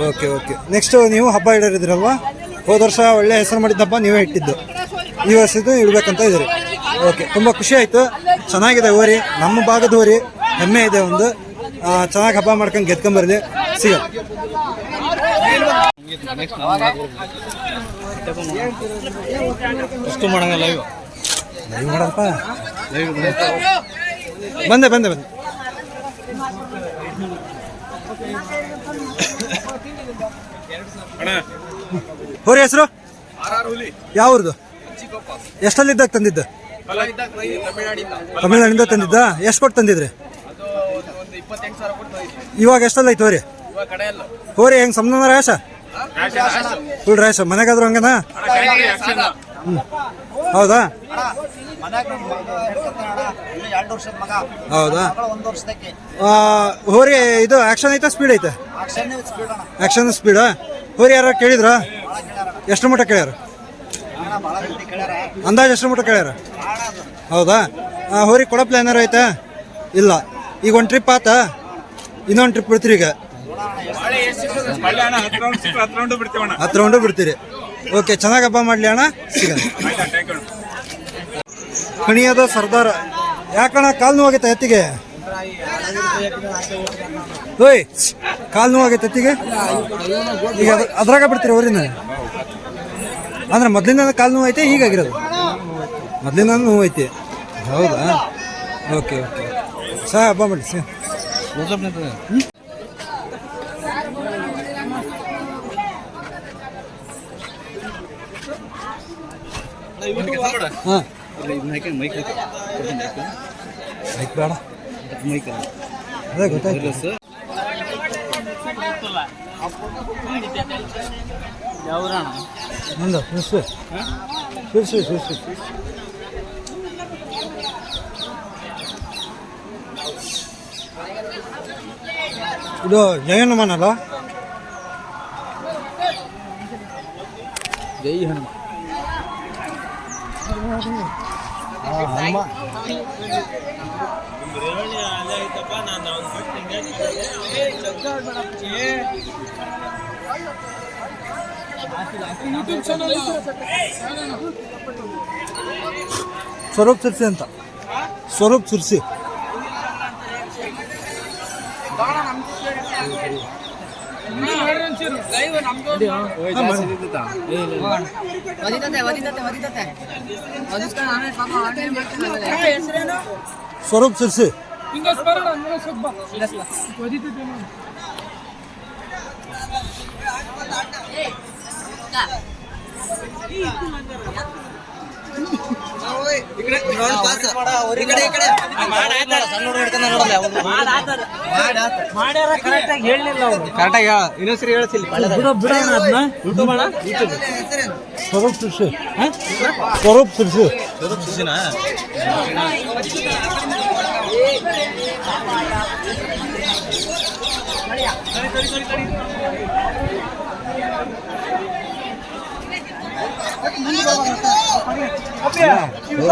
S1: ಓಕೆ ಓಕೆ ನೆಕ್ಸ್ಟ್ ನೀವು ಹಬ್ಬ ಇಡೋರಿದ್ರಲ್ವಾ ಹೋದ ವರ್ಷ ಒಳ್ಳೆ ಹೆಸರು ಮಾಡಿದ ಹಬ್ಬ ನೀವೇ ಇಟ್ಟಿದ್ದು ಈ ವರ್ಷದ್ದು ಇಡ್ಬೇಕಂತ ಇದ್ದೀರಿ ಓಕೆ ತುಂಬ ಖುಷಿ ಆಯಿತು ಚೆನ್ನಾಗಿದೆ ಹೋರಿ ನಮ್ಮ ಭಾಗದ ಹೋರಿ ಹೆಮ್ಮೆ ಇದೆ ಒಂದು ಚೆನ್ನಾಗಿ ಹಬ್ಬ ಮಾಡ್ಕೊಂಡು ಗೆದ್ಕೊಂಬರ್ಲಿ ಸಿಗ
S2: ಅಷ್ಟು ಮಾಡಂಗಲ್ಲ ಇವು
S1: ಮಾಡಪ್ಪ ಬಂದೆ ಬಂದೆ ಬಂದೆ ಹೋರಿ ಹೆಸರು ಯಾವ್ದು ಎಷ್ಟಲ್ಲಿದ್ದಾಗ ತಂದಿದ್ದ ತಮಿಳ್ನಾಡಿಂದ ತಂದಿದ್ದ ಎಷ್ಟು ಕೊಟ್ಟು ತಂದಿದ್ರಿ ಇವಾಗ ಎಷ್ಟಲ್ಲ ಐತೆ ಹೋರಿ ಹೋರಿ ಹೆಂಗ್ ಸಮನ ರಾಯಸ ಫುಲ್ ರಾಯಸ ಮನೆಗಾದ್ರು ಹಂಗನಾ ಹೌದಾ ಹೌದಾ ಹೋರಿ ಇದು ಆಕ್ಷನ್ ಐತಾ ಸ್ಪೀಡ್ ಐತೆ ಆಕ್ಷನ್ ಸ್ಪೀಡ್ ಹೋರಿ ಯಾರು ಕೇಳಿದ್ರ ಎಷ್ಟು ಮಟ್ಟ ಕೇಳ್ಯಾರ ಅಂದಾಜು ಎಷ್ಟು ಮಟ್ಟ ಕೇಳ್ಯಾರ ಹೌದಾ ಹೋರಿ ಕೊಡೋ ಪ್ಲಾನ್ ಏನಾರು ಐತೆ ಇಲ್ಲ ಈಗ ಒಂದು ಟ್ರಿಪ್ ಆತ ಇನ್ನೊಂದು ಟ್ರಿಪ್ ಬಿಡ್ತೀರಿ ಈಗ 10 ರೌಂಡು ಬಿಡ್ತೀರಿ ಓಕೆ ಚೆನ್ನಾಗಿ ಹಬ್ಬ ಮಾಡಲಿ ಅಣ್ಣ ಸಿಗೋಣ ಕಣಿಯದ ಸರ್ದಾರ ಯಾಕಣ್ಣ ಕಾಲು ನೋವಾಗೈತೆ ಎತ್ತಿಗೆ ಓಯ್ ಕಾಲು ನೋವಾಗೈತೆ ಎತ್ತಿಗೆ ಈಗ ಅದ್ರಾಗ ಬಿಡ್ತೀರಿ ಅವ್ರಿನ ಅಂದ್ರೆ ಮೊದಲಿಂದ ಕಾಲು ನೋವು ಐತೆ ಹೀಗಾಗಿರೋದು ಮೊದಲಿಂದ ನೋವು ಐತಿ ಹೌದಾ ಓಕೆ ಓಕೆ ಸಹ ಹಬ್ಬ ಮಾಡಿ ಸರ್ ಹಾಂ ಮೈಕ್ ಬೇಡ ಅದೇ ಗೊತ್ತಾಯ್ತು ನಂದು ಸುರ್ಸು ಇದು ಜಯ ಹನುಮಾನ್ ಅಲ್ಲ ಜೈ ಹನುಮಾನ್ ಸ್ವರೂಪ್ ಸುರ್ಸಿ ಅಂತ ಸ್ವರೂಪ್ ಸುರ್ಸಿ ಸ್ವರೂಪ್ ಸುರ್ಸಿ
S3: ಕರೆಕ್ಟಾಗಿ ಹೇಳ ಇನ್ನೊಂದ್ಸರಿ ಹೇಳ್ತಿಲ್ಲ
S1: ಸ್ವರೂಪ್ ಸುರ್ಸು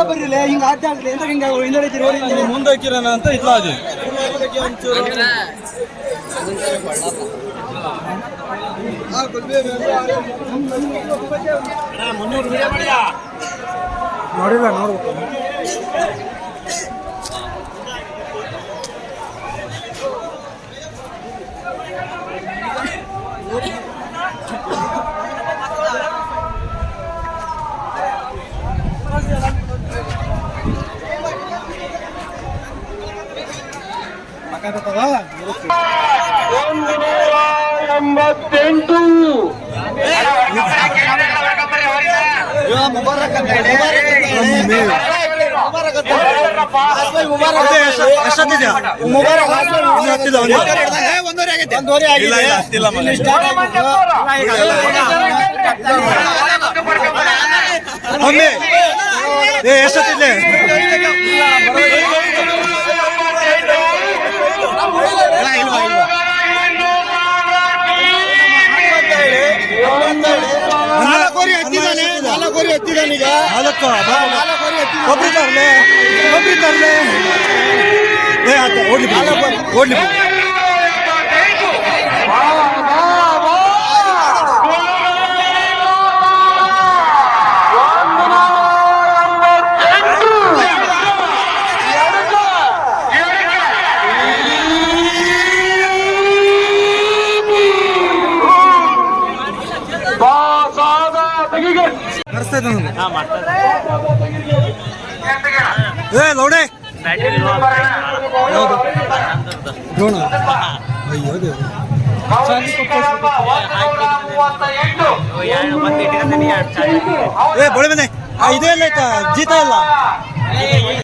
S3: ಬರ್ರಿಲ್ಲ ಹಿಂಗ ಆಟ ಆಗ್ಲಿ ಅಂತ ಹಿಂಗ ಹಿಂದೆ
S1: ಮುಂದೆ ಹಾಕಿರೋಣ ಅಂತ ಇಲ್ಲ ಅದು ನೋಡಿಲ್ಲ ನೋಡ್ಬೇಕು ಎಷ್ಟೊತ್ತಿದೆ ನಾಲ್ಕೋರಿ ಎತ್ತಿದಾನೀಗ ಒಬ್ರು ತರಲೆ ಓಡ್ಲಿ ಲೌಡೆ ಬಳೆ ಮನೆ ಇದೇ ಇಲ್ಲ ಆಯ್ತಾ ಜೀತ ಇಲ್ಲ